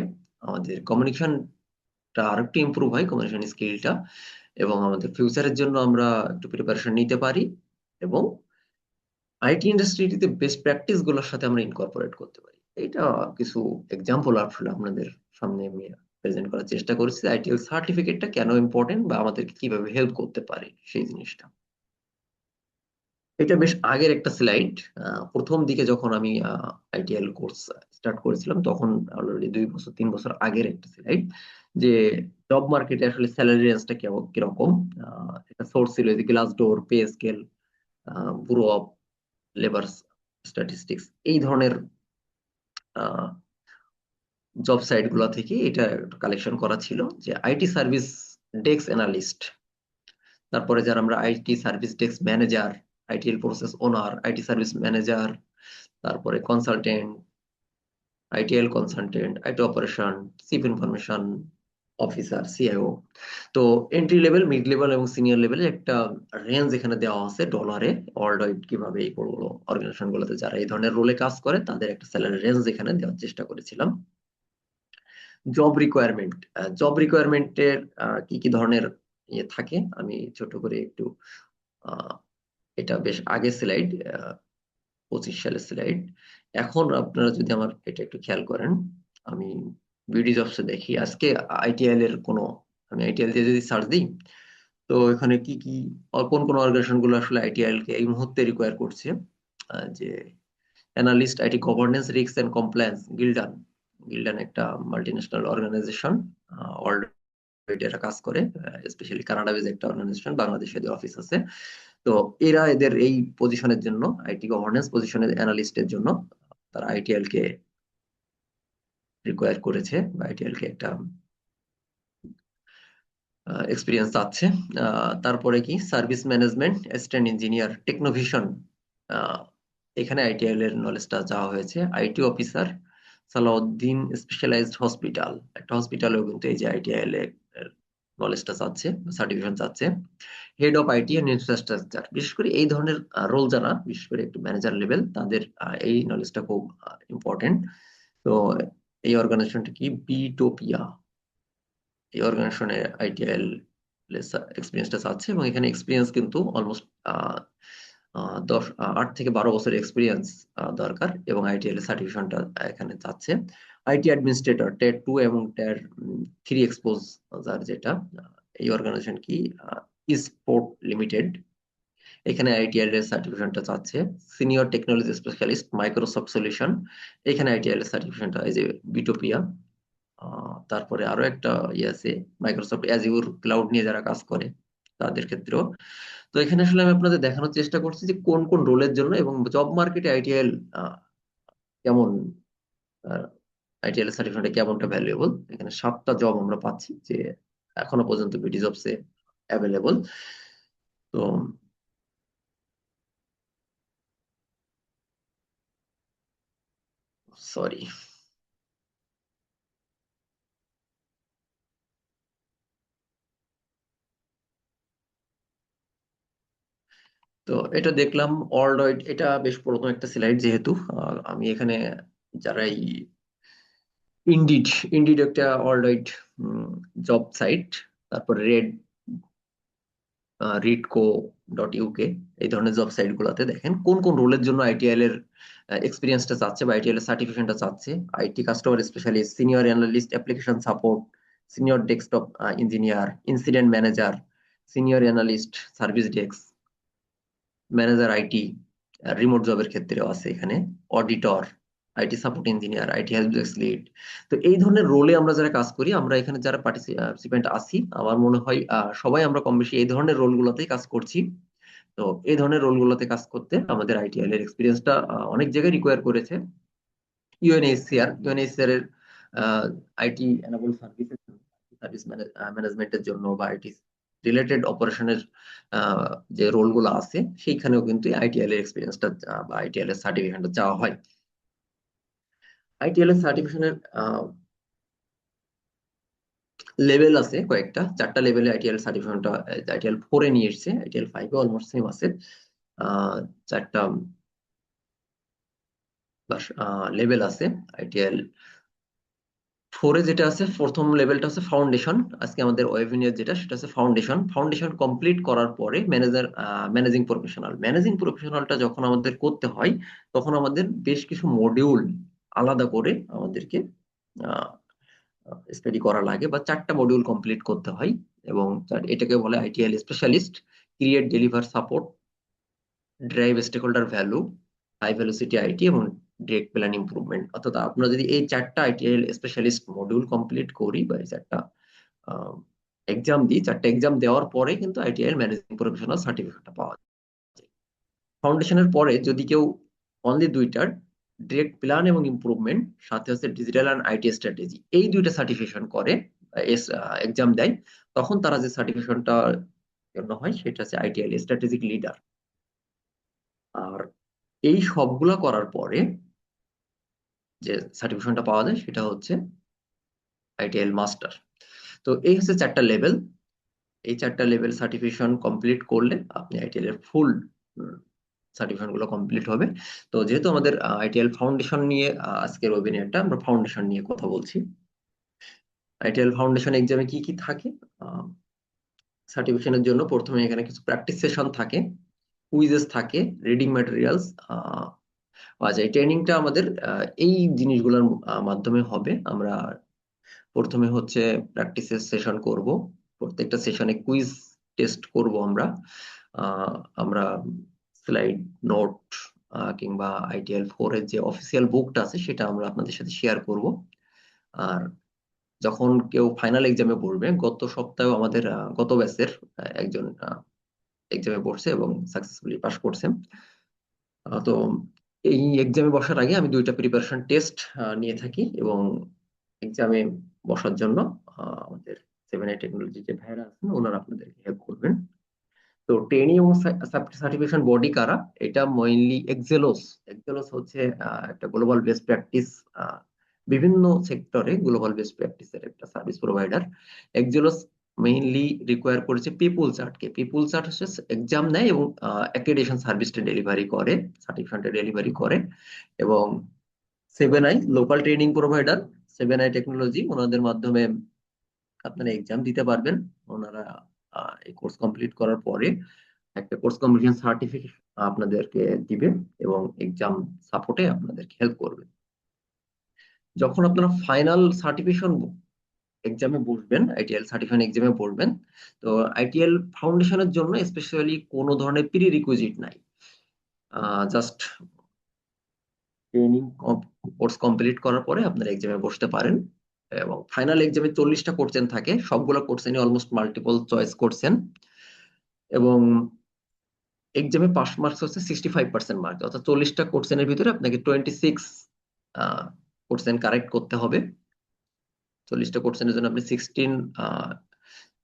আমাদের কমিউনিকেশনটা আরেকটু ইমপ্রুভ হয়, কমিউনিকেশন স্কিলটা, এবং আমাদের ফিউচারের জন্য আমরা একটু প্রিপারেশন নিতে পারি। এবং আইটি ইন্ডাস্ট্রিতে বেস্ট প্র্যাকটিস গুলোর সাথে আমরা ইনকর্পোরেট করতে পারি। এটা কিছু এক্সাম্পল আসলে আপনাদের সামনে আমি প্রেজেন্ট করার চেষ্টা করেছি। আইটিএল সার্টিফিকেটটা কেন ইম্পর্টেন্ট বা আমাদেরকে কিভাবে হেল্প করতে পারে সেই জিনিসটা। এটা বেশ আগের একটা স্লাইড। প্রথম দিকে যখন আমি আইটিএল কোর্স স্টার্ট করেছিলাম তখন অলরেডি 2 বছর 3 বছর আগের একটা স্লাইড, যে জব মার্কেটে আসলে স্যালারি রেঞ্জটা কিরকম। একটা সোর্স ছিল যে Glassdoor, pay scale, bureau of labour statistics, এই ধরনের জব সাইট গুলা থেকে এটা কালেকশন করা ছিল, যে আইটি সার্ভিস ডেস্ক অ্যানালিস্ট, তারপরে যারা আমরা IT service desk manager, ITIL process owner, IT service manager, তারপরে consultant, ITIL consultant, IT operation, chief information officer, CIO. তো এন্ট্রি লেভেল, মিড লেভেল এবং সিনিয়র লেভেলে একটা রেঞ্জ এখানে দেওয়া আছে ডলারে। ওয়ার্ল্ড ওয়াইড কিভাবে এই বড় বড় অর্গানাইজেশন গুলোতে যারা এই ধরনের রোলে কাজ করে তাদের একটা স্যালারি রেঞ্জ এখানে দেওয়ার চেষ্টা করেছিলাম। জব রিকোয়ারমেন্ট, জব রিকোয়ারমেন্টের কি কি ধরনের ইয়ে থাকে আমি ছোট করে একটু, এটা বেশ আগে স্লাইড, 25 সালের স্লাইড। এখন আপনারা যদি আমার এটা একটু খেয়াল করেন, আমি বিডি জবসে দেখি আজকে আইটিএল এর কোনো, আমি আইটিএল দিয়ে যদি সার্চ দিই তো এখানে কি কি কোন কোন অর্গানাইজেশন গুলো আসলে আইটিএল কে এই মুহূর্তে রিকোয়ার করছে, যে analyst IT governance risk and compliance, Gildan. Gildan একটা মাল্টিন্যাশনাল অর্গানাইজেশন, ওয়ার্ল্ড এরা কাজ করে, স্পেশালি কানাডা বেজ একটা অর্গানাইজেশন, বাংলাদেশে এদের অফিস আছে। তো এরা এদের এই পজিশনের জন্য, আইটি গভর্নেন্স পজিশনের অ্যানালিস্টের জন্য তারা আইটিএল কে রিকোয়ার করেছে, বা আইটিএল কে একটা এক্সপিরিয়েন্স আছে। তারপরে কি service management assistant engineer Technovision, এখানে আইটিএল এর নলেজটা চাওয়া হয়েছে। IT officer Salauddin specialised hospital, একটা হসপিটালেও কিন্তু এই যে আইটিএল এর নলেজটা চাচ্ছে, সার্টিফিকেশন চাচ্ছে। Head of IT and infrastructure, বিশেষ করে এই ধরনের রোল যারা, বিশেষ করে একটু ম্যানেজার লেভেল, তাদের এই নলেজটা খুব ইম্পর্টেন্ট। তো এই অর্গানাইজেশনটা কি, বিটোপিয়া, এই অর্গানাইজেশনে আইটিএল এক্সপিরিয়েন্সটা চাচ্ছে, এবং এখানে এক্সপিরিয়েন্স কিন্তু অলমোস্ট 8 থেকে 12 বছরের এক্সপিরিয়েন্স দরকার, এবং আইটিএল এর সার্টিফিকেশনটা এখানে চাচ্ছে। আইটি অ্যাডমিনিস্ট্রেটর টেট 2 এবং টেট 3 এক্সপোজ, যার যেটা, এই অর্গানাইজেশন কি, স্পোর্ট লিমিটেড, এখানে আইটিএল এর সার্টিফিকেশনটা চাচ্ছে। Senior technology specialist Microsoft solution, এখানে আইটিএল এর সার্টিফিকেশনটা, এই যে বিটোপিয়া। তারপরে আরো একটা ইয়ে আছে, মাইক্রোসফট অ্যাজিউর ক্লাউড নিয়ে যারা কাজ করে তাদের ক্ষেত্রেও। তো এখানে আসলে আমি আপনাদের দেখানোর চেষ্টা করছি যে কোন কোন রোলের জন্য, এবং জব মার্কেটে আইটিএল কেমন, আইটিএল এর সার্টিফিকেট কেমনটা ভ্যালুয়েবল। এখানে 7টা জব আমরা পাচ্ছি যে এখনো পর্যন্ত বিডি জবসে অ্যাভেলেবল। তো সরি, তো এটা দেখলাম ওয়ার্ল্ড ওয়াইড, এটা বেশ পুরোনো একটা স্লাইড যেহেতু, আমি এখানে যারা ইন্ডিড, ইন্ডিড একটা ওয়ার্ল্ড ওয়াইড জব সাইট, তারপরে রিডকো.ইউকে, এই ধরনের জব সাইট গুলাতে দেখেন কোন কোন রোলের জন্য আইটিএল এর এক্সপিরিয়েন্সটা চাচ্ছে বা আইটিএল এর সার্টিফিকেশনটা চাচ্ছে। IT customer specialist, senior analyst application support, senior desktop engineer, incident manager, senior analyst service desk manager IT, remote জবের ক্ষেত্রেও আছে এখানে, auditor, IT support engineer, IT help desk lead. তো এই ধরনের রোলে আমরা যারা কাজ করি, আমরা এখানে যারা পার্টিসিপেন্ট আছি, আমার মনে হয় সবাই আমরা কম বেশি এই ধরনের রোল গুলোতেই কাজ করছি। তো এই ধরনের রোল গুলোতে কাজ করতে আমাদের আইটিএল এর এক্সপিরিয়েন্সটা অনেক জায়গায় রিকোয়ার করেছে। ইউএনএইচসিআর এর আইটি এনাবল সার্ভিসের সার্ভিস ম্যানেজমেন্টের জন্য, বা আইটি রিলেটেড অপারেশনের যে রোল গুলো আছে, সেইখানেও কিন্তু আইটিএল এর এক্সপিরিয়েন্সটা বা আইটিএল এর সার্টিফিকেশনটা চাওয়া হয়। আইটিএল এর সার্টিফিকেশনের লেভেল আছে কয়েকটা, 4টা লেভেলে আইটিএল সার্টিফিকেশনটা, আইটিএল 4 এ নিয়ে এসেছে, আইটিএল 5 এ অলমোস্ট সেম আছে। 4টা লেভেল আছে আইটিএল 4-এ যেটা আছে, প্রথম লেভেলটা আছে ফাউন্ডেশন। আজকে আমাদের ওয়েবিনার যেটা, সেটা আছে ফাউন্ডেশন। ফাউন্ডেশন কমপ্লিট করার পরে ম্যানেজিং প্রফেশনালটা যখন আমাদের করতে হয়, তখন আমাদের বেশ কিছু মডিউল আলাদা করে আমাদেরকে স্টাডি করা লাগে, বা 4টা মডিউল কমপ্লিট করতে হয়। এবং এটাকে বলে ITIL specialist, create, deliver, support, drive stakeholder value, high velocity IT এবং ডিরেক্ট প্ল্যান ইমপ্রুভমেন্ট। অর্থাৎ আমরা যদি এই 4টা আইটিএল স্পেশালিস্ট মডিউল কমপ্লিট করি, বা এই 4টা এক্সাম দিই, 4টা এক্সাম দেওয়ার পরে কিন্তু আইটিএল ম্যানেজিং প্রফেশনাল সার্টিফিকেটটা পাওয়া যায়। ফাউন্ডেশনের পরে যদি কেউ অনলি 2টার ডিরেক্ট প্ল্যান এবং ইমপ্রুভমেন্ট, সাথে হচ্ছে ডিজিটাল অ্যান্ড আইটি স্ট্র্যাটেজি, এই 2টা সার্টিফিকেশন করে, এক্সাম দেয়, তখন তারা যে সার্টিফিকেশনটা জন্য হয় সেটা হচ্ছে আইটিএল স্ট্র্যাটেজিক লিডার। আর এই সবগুলা করার পরে যে সার্টিফিকেশনটা পাওয়া যায় সেটা হচ্ছে আইটিএল মাস্টার। তো এই হচ্ছে 4টা লেভেল। এই 4টা লেভেল সার্টিফিকেশন কমপ্লিট করলে আপনি আইটিএল এর ফুল সার্টিফিকেশন গুলো কমপ্লিট হবে। তো যেহেতু আমাদের আইটিএল ফাউন্ডেশন নিয়ে আজকের ওয়েবিনারটা, আমরা ফাউন্ডেশন নিয়ে কথা বলছি। আইটিএল ফাউন্ডেশন এক্সামে কি কি থাকে? সার্টিফিকেশনের জন্য প্রথমে এখানে কিছু প্র্যাকটিস সেশন থাকে, কুইজেস থাকে, রিডিং ম্যাটেরিয়ালস পাওয়া যায়। ট্রেনিংটা আমাদের এই জিনিসগুলোর মাধ্যমে হবে। আমরা প্রথমে হচ্ছে প্র্যাকটিসের সেশন করব, প্রত্যেকটা সেশনে কুইজ টেস্ট করব আমরা। আমরা স্লাইড নোট কিংবা আইটিএল 4 এর যে অফিসিয়াল বুকটা আছে সেটা আমরা আপনাদের সাথে শেয়ার করব। আর যখন কেউ ফাইনাল এক্সামে পড়বে, গত সপ্তাহে আমাদের গত ব্যাচের একজন এক্সামে পড়ছে এবং সাকসেসফুলি পাস করছে। তো এই এক্সামে বসার আগে আমি 2টা প্রিপারেশন টেস্ট নিয়ে থাকি, এবং এক্সামে বসার জন্য আমাদের 7i টেকনোলজি যে ভাইরা আছেন ওনারা আপনাদেরকে হেল্প করবেন। তো ট্রেনিং এবং সার্টিফিকেশন বডি কারা? এটা মেইনলি এক্সেলোস। এক্সেলোস হচ্ছে একটা গ্লোবাল বেস্ট প্র্যাকটিস, বিভিন্ন সেক্টরে গ্লোবাল বেস্ট প্র্যাকটিসের একটা সার্ভিস প্রোভাইডার। এক্সেলোস মেইনলি রিকোয়ার করেছে পিপুল চার্টকে। পিপুল চার্ট হচ্ছে এক্সাম নেয় এবং অ্যাক্রেডিটেশন সার্ভিসটা ডেলিভারি করে, সার্টিফিকেশনটা ডেলিভারি করে। এবং 7i local training provider, 7i technology, ওনাদের মাধ্যমে আপনারা এক্সাম দিতে পারবেন। ওনারা এই কোর্স কমপ্লিট করার পরে একটা কোর্স কমপ্লিশন সার্টিফিকেট আপনাদেরকে দিবে এবং এক্সাম সাপোর্টে আপনাদেরকে হেল্প করবে। যখন আপনারা ফাইনাল সার্টিফিকেশন এক্সামে বসবেন, আইটিএল সার্টিফিকেশন এক্সামে বসবেন, তো আইটিএল ফাউন্ডেশনের জন্য স্পেশালি কোনো ধরনের প্রি রিকুইজিট নাই। জাস্ট ট্রেনিং কোর্স কমপ্লিট করার পরে আপনারা এক্সামে বসতে পারেন। এবং ফাইনাল এক্সামে 40টা কোশ্চেন থাকে, সবগুলো কোশ্চেনই অলমোস্ট মাল্টিপল চয়েস কোশ্চেন। এবং এক্সামে পাস মার্কস হচ্ছে 65% মার্ক, অর্থাৎ 40টা কোশ্চেনের ভিতরে আপনাকে 26 কোশ্চেন কারেক্ট করতে হবে। 40টা কোশ্চেনের জন্য আপনি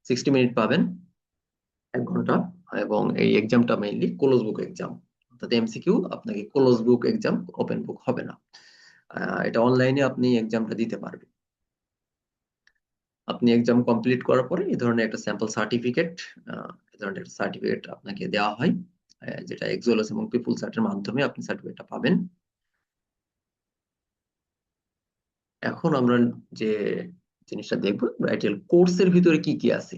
60 মিনিট পাবেন, 1 ঘন্টা। এবং এই এক্সামটা মেইনলি ক্লোজ বুক এক্সাম, অর্থাৎ এমসিকিউ, আপনাকে close book exam, open book হবে না। এটা অনলাইনে আপনি এক্সামটা দিতে পারবেন। আপনি এক্সাম কমপ্লিট করার পরে এই ধরনের একটা স্যাম্পল সার্টিফিকেট, এই ধরনের একটা সার্টিফিকেট আপনাকে দেওয়া হয়, যেটা এক্সোলস এবং পিপুল চার্টের মাধ্যমে আপনি সার্টিফিকেটটা পাবেন। এখন আমরা যে জিনিসটা দেখবো, আইটিএল কোর্সের ভিতরে কি কি আছে।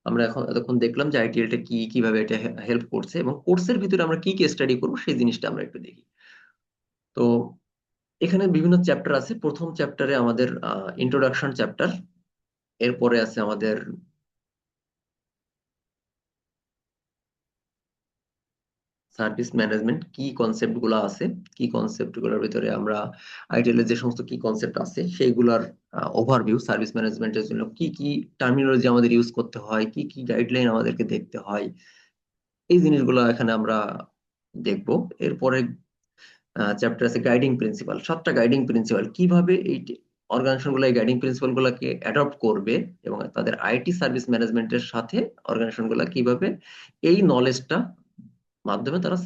আমরা এতক্ষণ দেখলাম যে আইটিএলটা কি, কিভাবে এটা হেল্প করছে, এবং কোর্সের ভিতরে আমরা কি কি স্টাডি করবো সেই জিনিসটা আমরা একটু দেখি। তো এখানে বিভিন্ন চ্যাপ্টার আছে। প্রথম চ্যাপ্টারে আমাদের ইন্ট্রোডাকশন চ্যাপ্টার, এরপরে আছে আমাদের সার্ভিস ম্যানেজমেন্ট, কি কনসেপ্ট গুলো আছে, কি কনসেপ্ট গুলোর ভিতরে আমরা আইটিএল এর যে সমস্ত কি কনসেপ্ট আছে সেইগুলার ওভারভিউ, সার্ভিস ম্যানেজমেন্টের জন্য কি কি টার্মিনোলজি আমাদের ইউজ করতে হয়, কি কি গাইডলাইন আমাদেরকে দেখতে হয়, এই জিনিসগুলো এখানে আমরা দেখবো। এরপরে চ্যাপ্টার আছে গাইডিং প্রিন্সিপাল, 7টা গাইডিং প্রিন্সিপাল, কিভাবে এই অর্গানাইজেশন গুলো এই গাইডিং প্রিন্সিপাল গুলোকে অ্যাডপ্ট করবে এবং তাদের আইটি সার্ভিস ম্যানেজমেন্টের সাথে অর্গানাইজেশন গুলো কিভাবে এই নলেজটা মাধ্যমে তারা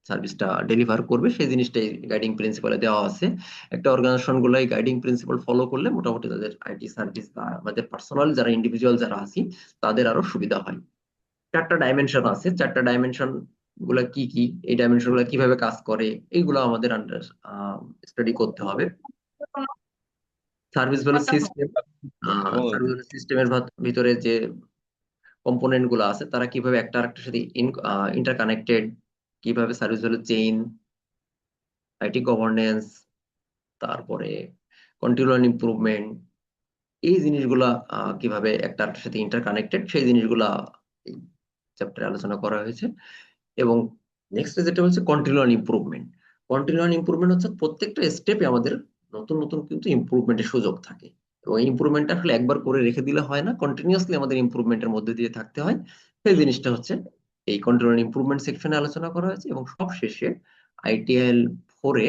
সার্ভিসটা ডেলিভার করবে, সেই জিনিসটাই গাইডিং প্রিন্সিপালে দেওয়া আছে। একটা অর্গানাইজেশন গুলো এই গাইডিং প্রিন্সিপাল ফলো করলে মোটামুটি তাদের আইটি সার্ভিস বা আমাদের পার্সোনাল যারা ইন্ডিভিজুয়াল যারা আছি তাদের আরো সুবিধা হয়। 4টা ডাইমেনশন আছে, 4টা ডাইমেনশন গুলা কি কি, এই ডাইমেনশন গুলা কিভাবে কাজ করে, এইগুলো আমাদের স্টাডি করতে হবে। সার্ভিস ভ্যালু সিস্টেম এবং সার্ভিস ভ্যালু সিস্টেমের ভিতরে যে কম্পোনেন্ট গুলো আছে তারা কিভাবে একটা আরেকটার সাথে ইন্টারকানেক্টেড, কিভাবে service value chain, IT governance, তারপরে কন্টিনিউয়াল ইমপ্রুভমেন্ট, এই জিনিসগুলা কিভাবে একটা আরেকটার সাথে ইন্টারকানেক্টেড সেই জিনিসগুলা এই চ্যাপ্টারে আলোচনা করা হয়েছে। এবং নেক্সট যেটা হচ্ছে কন্টিনিউয়াল ইমপ্রুভমেন্ট। কন্টিনিউয়াল ইমপ্রুভমেন্ট হচ্ছে প্রত্যেকটা স্টেপে আমাদের নতুন নতুন কিন্তু ইমপ্রুভমেন্টের সুযোগ থাকে, এবং ইমপ্রুভমেন্টটা আসলে একবার করে রেখে দিলে হয় না, কন্টিনিউয়াসলি আমাদের ইমপ্রুভমেন্টের মধ্যে দিয়ে থাকতে হয়। সেই জিনিসটা হচ্ছে এই কন্টিনিউয়াল ইমপ্রুভমেন্ট সেকশনে আলোচনা করা হয়েছে। এবং সব শেষে আইটিএল 4-এ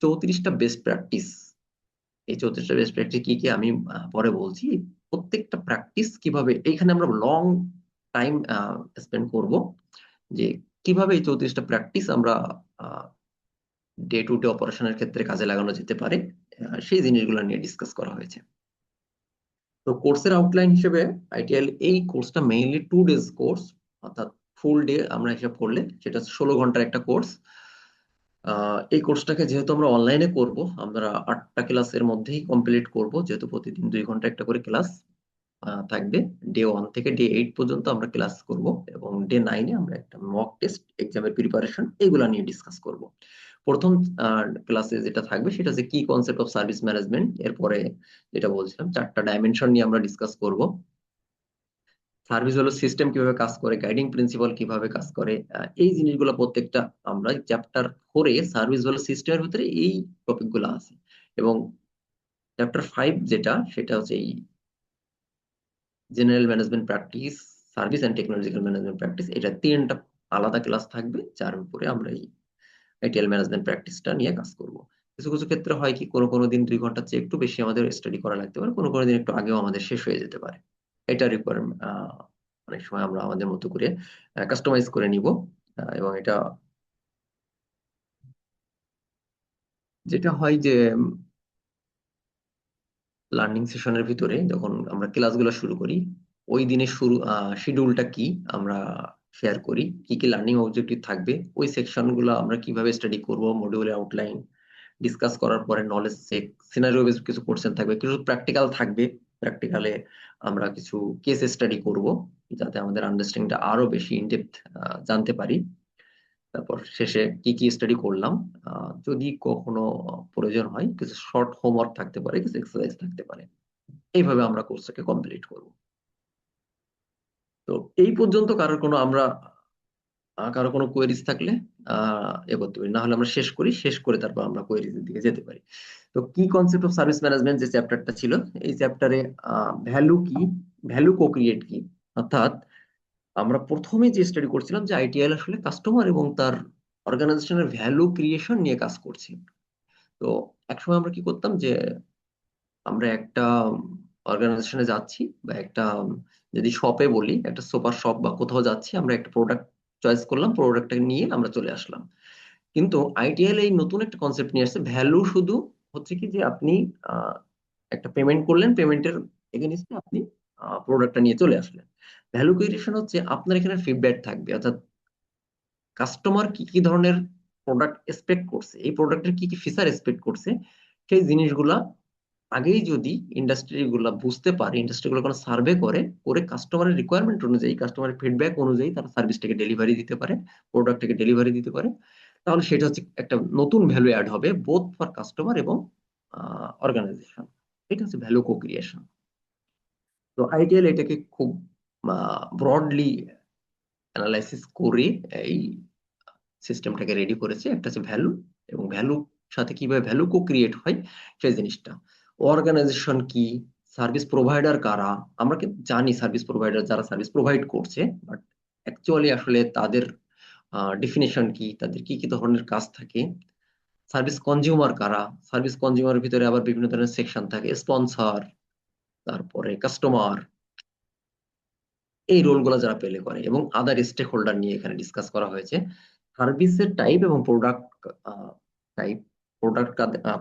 34টা বেস্ট প্র্যাকটিস, এই 34টা বেস্ট প্র্যাকটিস কি কি আমি পরে বলছি। প্রত্যেকটা প্র্যাকটিস কিভাবে এইখানে আমরা লং টাইম স্পেন্ড করব, যে কিভাবে এই 34টা প্র্যাকটিস আমরা ডে টু ডে অপারেশনের ক্ষেত্রে কাজে লাগানো যেতে পারে, সেই জিনিসগুলো নিয়ে ডিসকাস করা হয়েছে। তো কোর্সের আউটলাইন হিসেবে আইটিএল এই কোর্সটা মেইনলি 2 days কোর্স, অর্থাৎ ফুল ডে আমরা হিসাব করলে সেটা 16 ঘন্টার একটা কোর্স। এই কোর্সটাকে যেহেতু আমরা অনলাইনে করব, আমরা 8টা ক্লাসের মধ্যেই কমপ্লিট করব, যেহেতু প্রতিদিন 2 ঘন্টা একটা করে ক্লাস থাকবে। ডে 1 থেকে ডে 8 পর্যন্ত আমরা ক্লাস করব, এবং ডে 9-এ আমরা একটা মক টেস্ট এক্সামের প্রিপারেশন এগুলা নিয়ে ডিসকাস করব। প্রথম ক্লাসে যেটা থাকবে সেটা হচ্ছে কি কনসেপ্ট অফ সার্ভিস ম্যানেজমেন্ট, এরপরে যেটা বলছিলাম 4টা ডাইমেনশন নিয়ে আমরা ডিসকাস করব। সার্ভিস হলো সিস্টেম কিভাবে কাজ করে, গাইডিং প্রিন্সিপাল কিভাবে কাজ করে, এই জিনিসগুলো প্রত্যেকটা আমরা চ্যাপ্টার 4-এ সার্ভিস হলো সিস্টেমের ভিতরে এই টপিকগুলো আছে। এবং চ্যাপ্টার 5 যেটা সেটা হচ্ছে এই general management practice, service and technological management practice, এটা 3টা আলাদা ক্লাস থাকবে, যার উপরে আমরা এই আইটিএল ম্যানেজমেন্ট প্র্যাকটিসটা নিয়ে কাজ করব। কিছু কিছু ক্ষেত্রে হয় কি, কোনো কোনো দিন 2 ঘন্টার চেয়ে একটু বেশি আমাদের স্টাডি করা লাগতে পারে, কোনো কোনো দিন একটু আগেও আমাদের শেষ হয়ে যেতে পারে। এটা রিকোয়ারমেন্ট অনেক সময় আমরা আমাদের মতো করে কাস্টমাইজ করে নিব। এবং এটা যেটা হয় যে লার্নিং সেশনের ভিতরে যখন আমরা ক্লাসগুলো শুরু করি, ওই দিনের শুরু শিডিউলটা কি আমরা শেয়ার করি, কি কি লার্নিং অবজেক্টিভ থাকবে, ওই সেকশনগুলো আমরা কিভাবে স্টাডি করব, মডিউলের আউটলাইন ডিসকাস করার পরে নলেজ চেক, সিনারিও বেসড কিছু কোশ্চেন থাকবে, কিছু প্র্যাকটিক্যাল থাকবে। প্র্যাকটিক্যালে আমরা কিছু কেস স্টাডি করব, যাতে আমাদের আন্ডারস্ট্যান্ডিংটা আরো বেশি ইনডেপথ জানতে পারি। তারপর শেষে কি কি স্টাডি করলাম, যদি কখনো প্রয়োজন হয় কিছু শর্ট হোমওয়ার্ক থাকতে পারে, কিছু এক্সারসাইজ থাকতে পারে। এইভাবে আমরা কোর্সটাকে কমপ্লিট করব। তো এই পর্যন্ত কারো কোনো কোয়েরিজ থাকলে করতে পারি, না হলে আমরা শেষ করি, শেষ করে তারপর আমরা কোয়েরিজের দিকে যেতে পারি। তো কি কনসেপ্ট অফ সার্ভিস ম্যানেজমেন্ট যে চ্যাপ্টারটা ছিল, এই চ্যাপ্টারে ভ্যালু কি, ভ্যালু কো ক্রিয়েট কি, অর্থাৎ আমরা প্রথমে যে স্টাডি করছিলাম যে আইটিএল আসলে কাস্টমার এবং তার অর্গানাইজেশনের ভ্যালু ক্রিয়েশন নিয়ে কাজ করছি। তো একসময় আমরা কি করতাম যে আমরা একটা অর্গানাইজেশনে যাচ্ছি, বা একটা যদি শপে বলি, একটা সুপার শপ বা কোথাও যাচ্ছি, আমরা একটা প্রোডাক্ট চয়েস করলাম, প্রোডাক্টটা নিয়ে আমরা চলে আসলাম। কিন্তু আইটিএল এই নতুন একটা কনসেপ্ট নিয়ে আসছে, ভ্যালু শুধু হচ্ছে কি যে আপনি একটা পেমেন্ট করলেন, পেমেন্টের এগেইনস্টে আপনি প্রোডাক্টটা নিয়ে চলে আসলেন। ভ্যালু ক্রিয়েশন হচ্ছে আপনার এখানে ফিডব্যাক থাকবে, অর্থাৎ কাস্টমার কি কি ধরনের প্রোডাক্ট এক্সপেক্ট করছে, এই প্রোডাক্টের কি কি ফিচার এক্সপেক্ট করছে, সেই জিনিসগুলা আগেই যদি ইন্ডাস্ট্রি গুলা বুঝতে পারে, ইন্ডাস্ট্রি গুলো কোনো সার্ভে করে কাস্টমারের রিকোয়ারমেন্ট অনুযায়ী, কাস্টমারের ফিডব্যাক অনুযায়ী তারা সার্ভিসটাকে ডেলিভারি দিতে পারে, প্রোডাক্টটাকে ডেলিভারি দিতে পারে, তাহলে সেটা হচ্ছে একটা নতুন ভ্যালু অ্যাড হবে বোথ ফর কাস্টমার এবং অর্গানাইজেশন। এটা হচ্ছে ভ্যালু কো ক্রিয়েশন। তো আইটিএল এটাকে খুব ব্রডলি অ্যানালাইসিস করে এই সিস্টেমটাকে রেডি করেছে। একটা হচ্ছে ভ্যালু, এবং ভ্যালু সাথে কিভাবে ভ্যালু কো ক্রিয়েট হয় সেই জিনিসটা। অর্গানাইজেশন কি, সার্ভিস প্রোভাইডার কারা, আমরা কিন্তু জানি সার্ভিস প্রোভাইডার যারা সার্ভিস প্রোভাইড করছে, বাট অ্যাকচুয়ালি আসলে তাদের ডেফিনেশন কি, তাদের কি কি ধরনের কাজ থাকে। সার্ভিস কনজিউমার কারা, সার্ভিস কনজিউমারের ভিতরে আবার বিভিন্ন ধরনের সেকশন থাকে, স্পন্সর, তারপরে কাস্টমার, এই রোলগুলো যারা প্লে করে, এবং আদার স্টেক হোল্ডার নিয়ে এখানে ডিসকাস করা হয়েছে। সার্ভিসের টাইপ এবং প্রোডাক্ট টাইপ, প্রোডাক্ট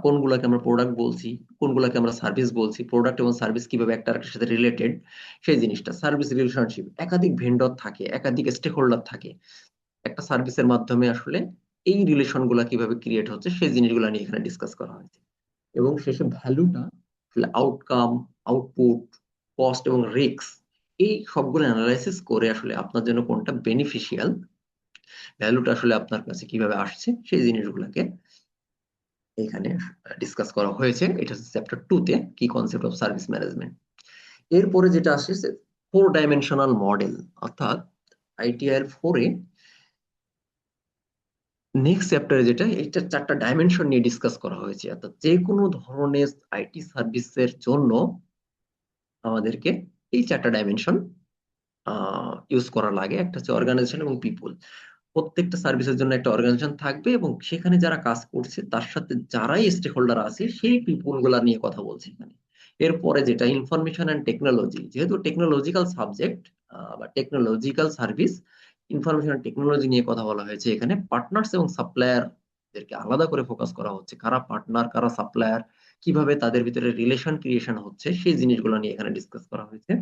কোনগুলোকে আমরা প্রোডাক্ট বলছি, কোনগুলোকে আমরা সার্ভিস বলছি, প্রোডাক্ট এবং সার্ভিস কিভাবে একটা আরেকটার সাথে রিলেটেড, সেই জিনিসটা। সার্ভিস রিলেশনশিপ, একাধিক ভেন্ডর থাকে, একাধিক স্টেক হোল্ডার থাকে, একটা সার্ভিসের মাধ্যমে আসলে এই রিলেশন গুলা কিভাবে ক্রিয়েট হচ্ছে সেই জিনিসগুলো নিয়ে এখানে ডিসকাস করা হয়েছে। এবং শেষে ভ্যালুটা আউটকাম, আউটপুট, কস্ট এবং রিস্ক, এই সবগুলো অ্যানালাইসিস করে আসলে আপনার জন্য কোনটা বেনিফিশিয়াল, ভ্যালুটা আসলে আপনার কাছে কিভাবে আসছে, সেই জিনিসগুলোকে এখানে ডিসকাস করা হয়েছে। এটা হচ্ছে চ্যাপ্টার 2 তে, কি কনসেপ্ট অফ সার্ভিস ম্যানেজমেন্ট। এরপরে যেটা আসছে 4 ডাইমেনশনাল মডেল, অর্থাৎ আইটিআইএল 4 এ নেক্সট চ্যাপ্টারে যেটা, এটা 4টা ডাইমেনশন নিয়ে ডিসকাস করা হয়েছে। অর্থাৎ যে কোনো ধরনের আইটি সার্ভিসের জন্য আমাদেরকে এই 4টা ডাইমেনশন ইউজ করা লাগে। একটা হচ্ছে অর্গানাইজেশন এবং পিপল। প্রত্যেকটা সার্ভিসের জন্য একটা অর্গানাইজেশন থাকবে এবং সেখানে যারা কাজ করছে তার সাথে যারাই স্টেক হোল্ডার আছে সেই পিপল গুলা নিয়ে কথা বলছে এখানে। এরপরে যেটা ইনফরমেশন অ্যান্ড টেকনোলজি, যেহেতু টেকনোলজিক্যাল সাবজেক্ট বা technological service, information and technology নিয়ে কথা বলা হয়েছে। এখানে পার্টনার্স এবং সাপ্লায়ার দেরকে আলাদা করে ফোকাস করা হচ্ছে, কারা পার্টনার কারা সাপ্লায়ার, কিভাবে তাদের ভিতরে রিলেশন ক্রিয়েশন হচ্ছে, সেই জিনিসগুলো নিয়ে এখানে ডিসকাস করা হয়েছে।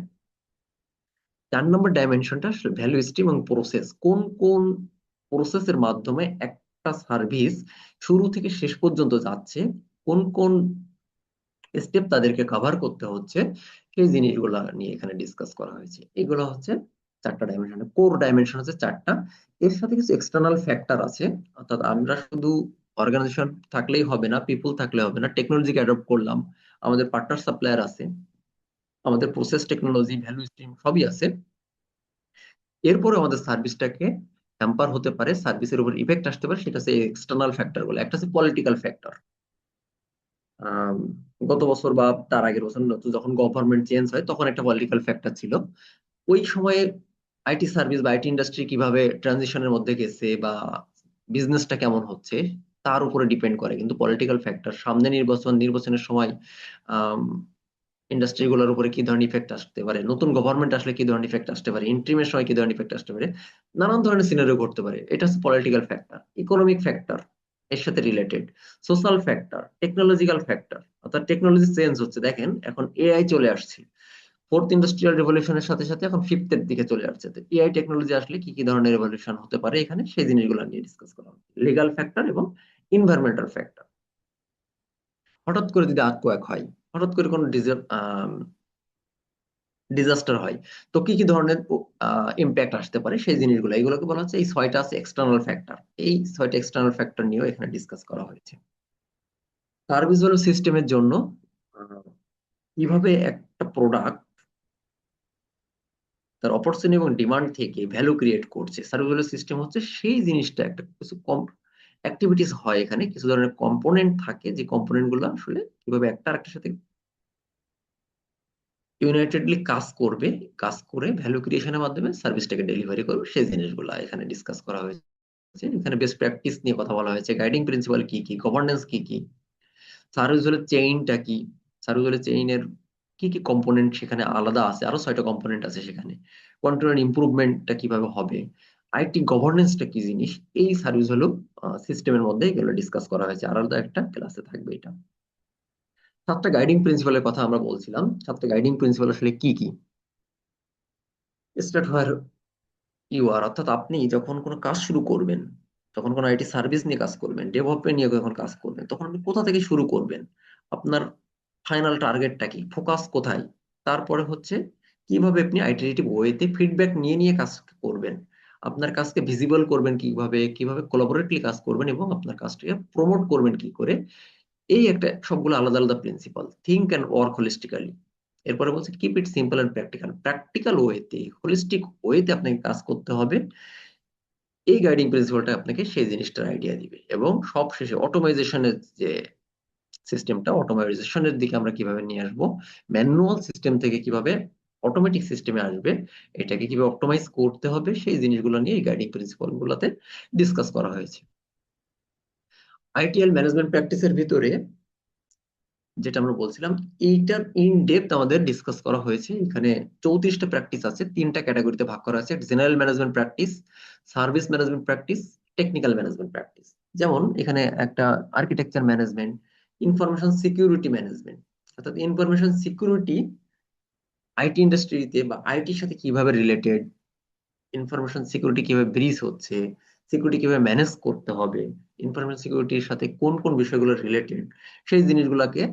4 নম্বর ডাইমেনশনটা ভ্যালু স্ট্রিম এবং প্রসেস, কোন কোন প্রসেসের মাধ্যমে একটা সার্ভিস শুরু থেকে শেষ পর্যন্ত যাচ্ছে, কোন কোন স্টেপ তাদেরকে কভার করতে হচ্ছে, সেই জিনিসগুলো নিয়ে এখানে ডিসকাস করা হয়েছে। এগুলো হচ্ছে 4টা ডাইমেনশন। কোর ডাইমেনশন হচ্ছে 4টা। এর সাথে কিছু এক্সটার্নাল ফ্যাক্টর আছে, অর্থাৎ আমরা শুধু অর্গানাইজেশন থাকলেই হবে না, পিপল থাকলে হবে না, টেকনোলজিকে অ্যাডপ্ট করলাম, আমাদের পার্টনার সাপ্লায়ার আছে, আমাদের প্রসেস টেকনোলজি ভ্যালু স্ট্রিম সবই আছে। এরপরে আমাদের সার্ভিসটাকে হ্যাম্পার হতে পারে, সার্ভিসের উপর ইফেক্ট আসতে পারে, সেটা হচ্ছে এক্সটার্নাল ফ্যাক্টর গুলো। একটা হচ্ছে পলিটিক্যাল ফ্যাক্টর। গত বছর বা তার আগের বছর যখন গভর্নমেন্ট চেঞ্জ হয় তখন একটা পলিটিক্যাল ফ্যাক্টর ছিল। ওই সময়ে আইটি সার্ভিস বা আইটি ইন্ডাস্ট্রি কিভাবে ট্রানজিশনের মধ্যে গেছে বা বিজনেসটা কেমন হচ্ছে তার উপরে ডিপেন্ড করে কিন্তু পলিটিক্যাল ফ্যাক্টর। সামনে নির্বাচন, নির্বাচনের সময় ইন্ডাস্ট্রি গুলোর উপরে কি ধরনের ইফেক্ট আসতে পারে, নতুন গভর্নমেন্ট আসলে কি ধরনের ইফেক্ট আসতে পারে, ইন্ট্রিমের সময় কি ধরনের ইফেক্ট আসতে পারে, নানান ধরনের সিনারিও ঘটতে পারে। এটা হচ্ছে পলিটিক্যাল ফ্যাক্টর। ইকোনমিক ফ্যাক্টর এর সাথে related, social factor, technological factor, অর্থাৎ টেকনোলজি চেঞ্জ হচ্ছে। দেখেন এখন এআই চলে আসছে, 4th ইন্ডাস্ট্রিয়াল রেভলিউশনের সাথে সাথে এখন 5th-এর দিকে চলে আসছে। তো এআই টেকনোলজি আসলে কি কি ধরনের রেভলিউশন হতে পারে এখানে, সেই জিনিসগুলো নিয়ে ডিসকাস করা হবে। লিগাল ফ্যাক্টর এবং ইনভায়রনমেন্টাল ফ্যাক্টর। হঠাৎ করে যদি আর্থকোয়েক হয়, হঠাৎ করে কোনো ডিজাস্টার হয়, তো কি কি ধরনের ইম্প্যাক্ট আসতে পারে, সেই জিনিসগুলো, এগুলোকে বলা হচ্ছে এই 6টা আছে এক্সটার্নাল ফ্যাক্টর। এই 6টা এক্সটার্নাল ফ্যাক্টর নিয়েও এখানে ডিসকাস করা হয়েছে। সার্ভিস ভ্যালু সিস্টেমের জন্য আহ, কিভাবে একটা প্রোডাক্ট তার অপরচুনিটি এবং ডিমান্ড থেকে ভ্যালু ক্রিয়েট করছে। সার্ভিস ভ্যালু সিস্টেম হচ্ছে সেই জিনিসটা, একটা কিছু কম অ্যাক্টিভিটিস হয় এখানে, কিছু ধরনের কম্পোনেন্ট থাকে, যে কম্পোনেন্ট গুলো আসলে কিভাবে একটা আরেকটার সাথে ইউনাইটেডলি কাজ করবে, কাজ করে ভ্যালু ক্রিয়েশনের মাধ্যমে সার্ভিসটাকে ডেলিভারি করবে, সেই জিনিসগুলো এখানে ডিসকাস করা হয়েছে। এখানে বেস্ট প্র্যাকটিস নিয়ে কথা বলা হয়েছে, গাইডিং প্রিন্সিপাল কি কি, গভর্নেন্স কি কি, সার্ভিস হলে চেইনটা কি, সার্ভিস হলে চেইনের কি কি কম্পোনেন্ট সেখানে আলাদা আছে, আরো 6টা কম্পোনেন্ট আছে সেখানে, কন্টিনিউয়াস ইমপ্রুভমেন্টটা কিভাবে হবে, আইটি গভর্নেন্সটা কি জিনিস, এই সার্ভিস হলো সিস্টেমের মধ্যে এগুলো ডিসকাস করা হয়েছে। আলাদা একটা ক্লাসে থাকবে এটা। 7টা গাইডিং প্রিন্সিপালের কথা আমরা বলছিলাম। 7টা গাইডিং প্রিন্সিপাল আসলে কি কি? স্টার্ট হোয়ার ইউ আর, অর্থাৎ আপনি যখন কোনো কাজ শুরু করবেন, যখন কোনো আইটি সার্ভিস নিয়ে কাজ করবেন, ডেভেলপমেন্ট নিয়ে যখন কাজ করবেন, তখন আপনি কোথা থেকে শুরু করবেন, আপনার ফাইনাল টার্গেটটা কি, ফোকাস কোথায়, তারপরে হচ্ছে কিভাবে আপনি আইটারেটিভ ওয়েতে ফিডব্যাক নিয়ে নিয়ে কাজ করবেন, আপনার কাজকে ভিজিবল করবেন কিভাবে, কিভাবে কোলাবোরেটলি কাজ করবেন এবং আপনার কাজটাকে প্রমোট করবেন কি করে। এই একটা সবগুলো আলাদা আলাদা principle. Think and work holistically. এরপরে বলছে keep it simple and practical, practical ওয়েতে, হোলিস্টিক ওয়েতে আপনাকে কাজ করতে হবে। এই গাইডিং প্রিন্সিপালটা আপনাকে সেই জিনিসটার আইডিয়া দিবে। এবং সবশেষে অটোমাইজেশনের যে সিস্টেমটা, অটোমাইজেশনের দিকে আমরা কিভাবে নিয়ে আসবো, ম্যানুয়াল সিস্টেম থেকে কিভাবে অটোমেটিক সিস্টেমে আসবে, এটাকে কিভাবে অপটোমাইজ করতে হবে, সেই জিনিসগুলো নিয়ে এই গাইডিং প্রিন্সিপাল গুলোতে ডিসকাস করা হয়েছে। আইটিএল ম্যানেজমেন্ট প্র্যাকটিসের ভিতরে যেটা আমরা বলছিলাম, এইটার ইন ডেপথ আমাদের ডিসকাস করা হয়েছে। এখানে 34টা প্র্যাকটিস আছে, 3টা ক্যাটাগরিতে ভাগ করা আছে, general management practice, service management practice, technical management practice. যেমন এখানে একটা architecture management, information security management, অর্থাৎ ইনফরমেশন সিকিউরিটি আইটি ইন্ডাস্ট্রিতে বা আইটির সাথে কিভাবে রিলেটেড, ইনফরমেশন সিকিউরিটি কিভাবে ব্রিজ হচ্ছে, সিকিউরিটি কিভাবে ম্যানেজ করতে হবে, ইনফরমেশন সিকিউরিটির সাথে কোন কোন বিষয়গুলো রিলেটেড, সেই জিনিসগুলোকে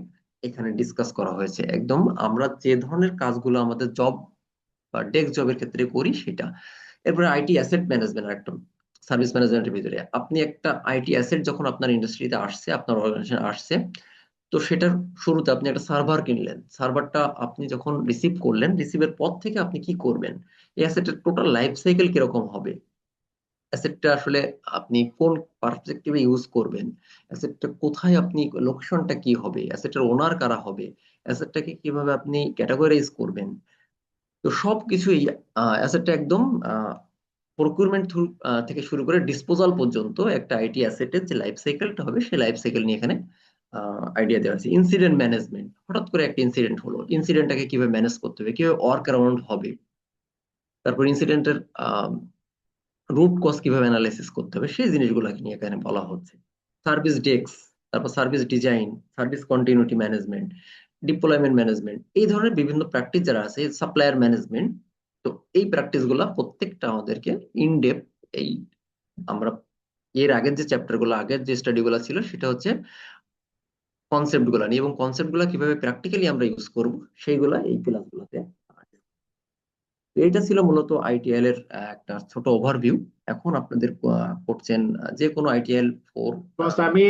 এখানে ডিসকাস করা হয়েছে। একদম আমরা যে ধরনের কাজগুলো আমাদের জব বা ডেস্ক জবের ক্ষেত্রে করি সেটা। এরপরে আইটি অ্যাসেট ম্যানেজমেন্ট, একদম সার্ভিস ম্যানেজমেন্টের ভিতরে আপনি একটা আইটি অ্যাসেট যখন আপনার ইন্ডাস্ট্রিতে আসছে, আপনার অর্গানাইজেশন আসছে, তো সেটার শুরুতে আপনি একটা সার্ভার কিনলেন। সার্ভারটা আপনি যখন রিসিভ করলেন, রিসিভের পর থেকে আপনি কি করবেন, এই অ্যাসেটের টোটাল লাইফ সাইকেল কিরকম হবে, অ্যাসেটটা আসলে আপনি কোন পারস্পেক্টিভে ইউজ করবেন, অ্যাসেটটা কোথায়, আপনি লোকেশনটা কি হবে, অ্যাসেটের ওনার কারা হবে, অ্যাসেটটাকে কিভাবে আপনি ক্যাটাগরাইজ করবেন। তো সবকিছুই অ্যাসেটটা একদম প্রকিউরমেন্ট থেকে শুরু করে ডিসপোজাল পর্যন্ত একটা আইটি অ্যাসেটের যে লাইফ সাইকেলটা হবে, সেই লাইফ সাইকেল নিয়ে এখানে আইডিয়া দেওয়া আছে। ইনসিডেন্ট ম্যানেজমেন্ট, হঠাৎ করে একটা ইনসিডেন্ট হলো, ইনসিডেন্টটাকে কিভাবে ম্যানেজ করতে হবে, কিভাবে ওয়ার্ক অ্যারাউন্ড হবে, তারপর ইনসিডেন্টের রুট কজ কিভাবে অ্যানালাইসিস করতে হবে, সেই জিনিসগুলো নিয়ে এখানে বলা হচ্ছে। সার্ভিস ডেস্ক, তারপর service design, service continuity management, deployment management, এই ধরনের বিভিন্ন প্র্যাকটিস যারা আছে, সাপ্লায়ার ম্যানেজমেন্ট। তো এই প্র্যাকটিস গুলা প্রত্যেকটা আমাদেরকে ইন ডেপথ, এই আমরা এর আগের যে চ্যাপ্টার গুলো, আগের যে স্টাডি গুলো ছিল, সেটা হচ্ছে কনসেপ্ট গুলা নিয়ে, এবং কনসেপ্ট গুলা কিভাবে প্র্যাকটিক্যালি আমরা ইউজ করব সেইগুলা এই ক্লাসগুলোতে। তো এটা ছিল মূলত আইটিএল এর একটা ছোট ওভারভিউ। এখন আপনাদের করছেন যে কোনো আইটিএল 4। বস, আমি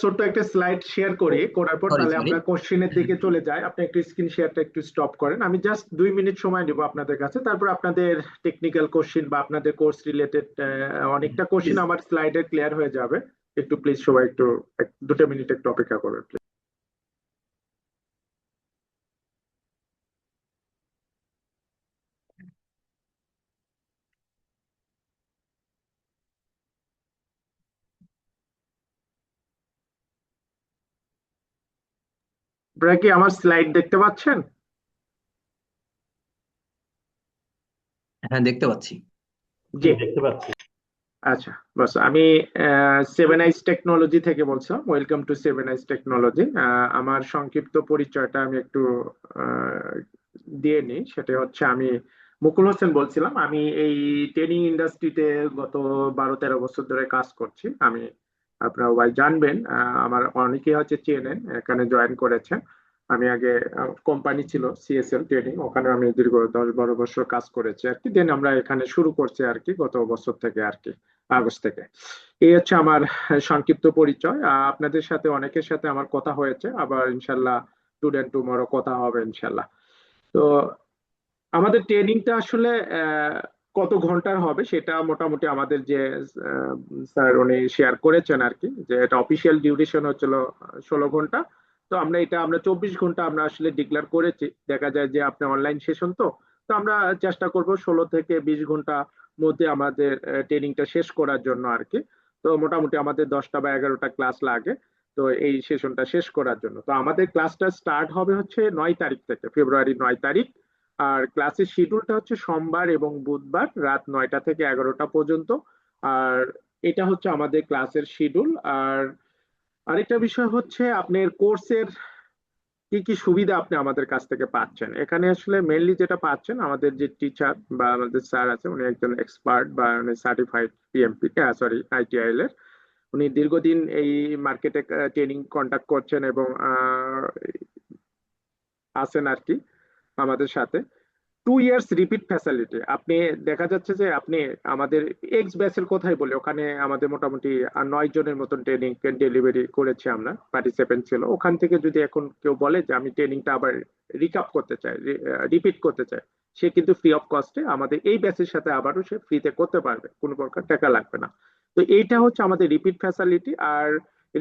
ছোট্ট একটা স্লাইড শেয়ার করি, করার পর সরি তাহলে সরি আমরা কোশ্চেনের দিকে চলে যাই। আপনি একটু স্ক্রিন শেয়ারটা একটু স্টপ করেন, আমি জাস্ট 2 মিনিট সময় নেব আপনাদের কাছে, তারপর আপনাদের টেকনিক্যাল কোশ্চেন বা আপনাদের কোর্স রিলেটেড অনেকটা কোশ্চেন প্লিজ। আমার স্লাইডে ক্লিয়ার হয়ে যাবে। একটু প্লিজ সবাই একটু 2 মিনিট একটু অপেক্ষা করবেন। আপনারা কি আমার স্লাইড দেখতে পাচ্ছেন? হ্যাঁ, দেখতে পাচ্ছি। জি, দেখতে পাচ্ছি। আচ্ছা, বাস আমি সেভেন আইস টেকনোলজি থেকে বলছিলাম। Welcome to seven ice technology. আমার সংক্ষিপ্ত পরিচয়টা আমি একটু আহ, দিয়ে নিই। সেটা হচ্ছে, আমি মুকুল হোসেন বলছিলাম। আমি এই ট্রেনিং ইন্ডাস্ট্রিতে গত 12-13 বছর ধরে কাজ করছি। আপনারা সবাই জানবেন, আমার অনেকেই হচ্ছে চেনেন, এখানে জয়েন করেছেন। আমি আগে কোম্পানি ছিল সিএসএল ট্রেনিং, ওখানে আমি দীর্ঘ 10-12 বছর কাজ করেছি আর কি। দেন আমরা এখানে শুরু করছি আর কি গত বছর থেকে আর কি, আগস্ট থেকে। এই হচ্ছে আমার সংক্ষিপ্ত পরিচয়। আপনাদের সাথে অনেকের সাথে আমার কথা হয়েছে, আবার ইনশাল্লাহ টুডে এন্ড টুমরো কথা হবে ইনশাল্লাহ। তো আমাদের ট্রেনিংটা আসলে কত ঘন্টার হবে সেটা মোটামুটি আমাদের যে স্যার উনি শেয়ার করেছেন আর কি, যে এটা অফিসিয়াল ডিউরেশন হচ্ছিল 16 ঘন্টা। তো আমরা 24 ঘন্টা আমরা আসলে ডিক্লেয়ার করেছি। দেখা যায় যে আপনি অনলাইন সেশন, তো তো আমরা চেষ্টা করব 16 থেকে 20 ঘন্টা মধ্যে আমাদের ট্রেনিংটা শেষ করার জন্য আর কি। তো মোটামুটি আমাদের 10টা বা 11টা ক্লাস লাগে, তো এই সেশনটা শেষ করার জন্য। তো আমাদের ক্লাসটা স্টার্ট হবে হচ্ছে 9 তারিখ থেকে, ফেব্রুয়ারি 9 তারিখ। আর ক্লাসের শিডিউলটা হচ্ছে সোমবার এবং বুধবার রাত 9টা থেকে 11টা পর্যন্ত। আর এটা হচ্ছে আমাদের ক্লাসের শিডিউল। আর আরেকটা বিষয় হচ্ছে, আপনার কোর্সের কি কি সুবিধা আপনি আমাদের কাছ থেকে পাচ্ছেন। এখানে আসলে মেইনলি যেটা পাচ্ছেন, আমাদের যে টিচার বা আমাদের স্যার আছে, উনি একজন এক্সপার্ট বা উনি সার্টিফাইড পিএমপি, সরি আইটিআইএল এর। উনি দীর্ঘদিন এই মার্কেটে ট্রেনিং কন্ডাক্ট করছেন এবং আছেন আর কি আমাদের সাথে। 2 ইয়ার্স রিপিট ফ্যাসিলিটি। আপনি দেখা যাচ্ছে যে আপনি আমাদের এক্স ব্যাচের কথাই বলি, ওখানে আমাদের মোটামুটি 9 জনের মতন ট্রেনিং ডেলিভারি করেছি আমরা, পার্টিসিপেন্ট ছিল। ওখান থেকে যদি এখন কেউ বলে যে আমি ট্রেনিংটা আবার রিকাপ করতে চাই, রিপিট করতে চাই, সে কিন্তু ফ্রি অফ কস্টে আমাদের এই ব্যাচের সাথে আবারও সে ফ্রিতে করতে পারবে, কোনো প্রকার টাকা লাগবে না। তো এইটা হচ্ছে আমাদের রিপিট ফ্যাসিলিটি। আর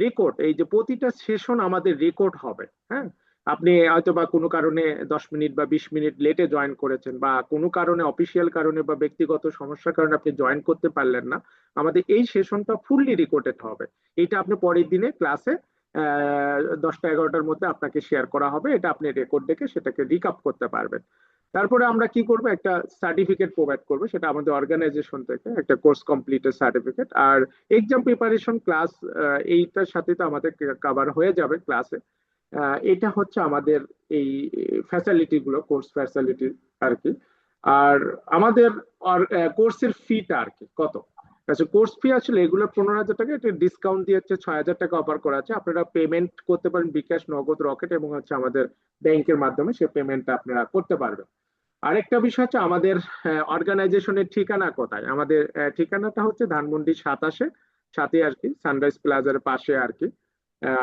রেকর্ড, এই যে প্রতিটা সেশন আমাদের রেকর্ড হবে। হ্যাঁ, আপনি হয়তো বা কোনো কারণে 10 মিনিট বা 20 মিনিট লেটে জয়েন করেছেন, বা কোনো কারণে অফিসিয়াল কারণে বা ব্যক্তিগত সমস্যার কারণে আপনি জয়েন করতে পারলেন না, আমাদের এই সেশনটা ফুললি রেকর্ডেড হবে। এটা আপনি পরের দিনে ক্লাসে 10টা 11টার মধ্যে আপনাকে শেয়ার করা হবে। এটা আপনি রেকর্ড দেখে সেটাকে রিকাপ করতে পারবেন। তারপরে আমরা কি করব, একটা সার্টিফিকেট প্রোভাইড করবো, সেটা আমাদের অর্গানাইজেশন থেকে একটা কোর্স কমপ্লিটের সার্টিফিকেট। আর এক্সাম প্রিপারেশন ক্লাস, এইটার সাথে তো আমাদের কভার হয়ে যাবে ক্লাসে। এটা হচ্ছে আমাদের এই ফ্যাসিলিটি গুলো, কোর্স ফ্যাসিলিটি আর কি। আর আমাদের কোর্সের ফিটা আর কি কত, আচ্ছা, কোর্স ফি আসলে এগুলো 15,000 টাকা, এটা ডিসকাউন্ট দিয়ে হচ্ছে 6,000 টাকা অফার করা আছে। আপনারা পেমেন্ট করতে পারেন বিকাশ, নগদ, রকেট এবং হচ্ছে আমাদের ব্যাংকের মাধ্যমে সে পেমেন্টটা আপনারা করতে পারবেন। আরেকটা বিষয় হচ্ছে আমাদের অর্গানাইজেশনের ঠিকানা কোথায়। আমাদের ঠিকানাটা হচ্ছে ধানমন্ডি 27-এ, সাথে আর কি সানরাইজ প্লাজার পাশে আর কি।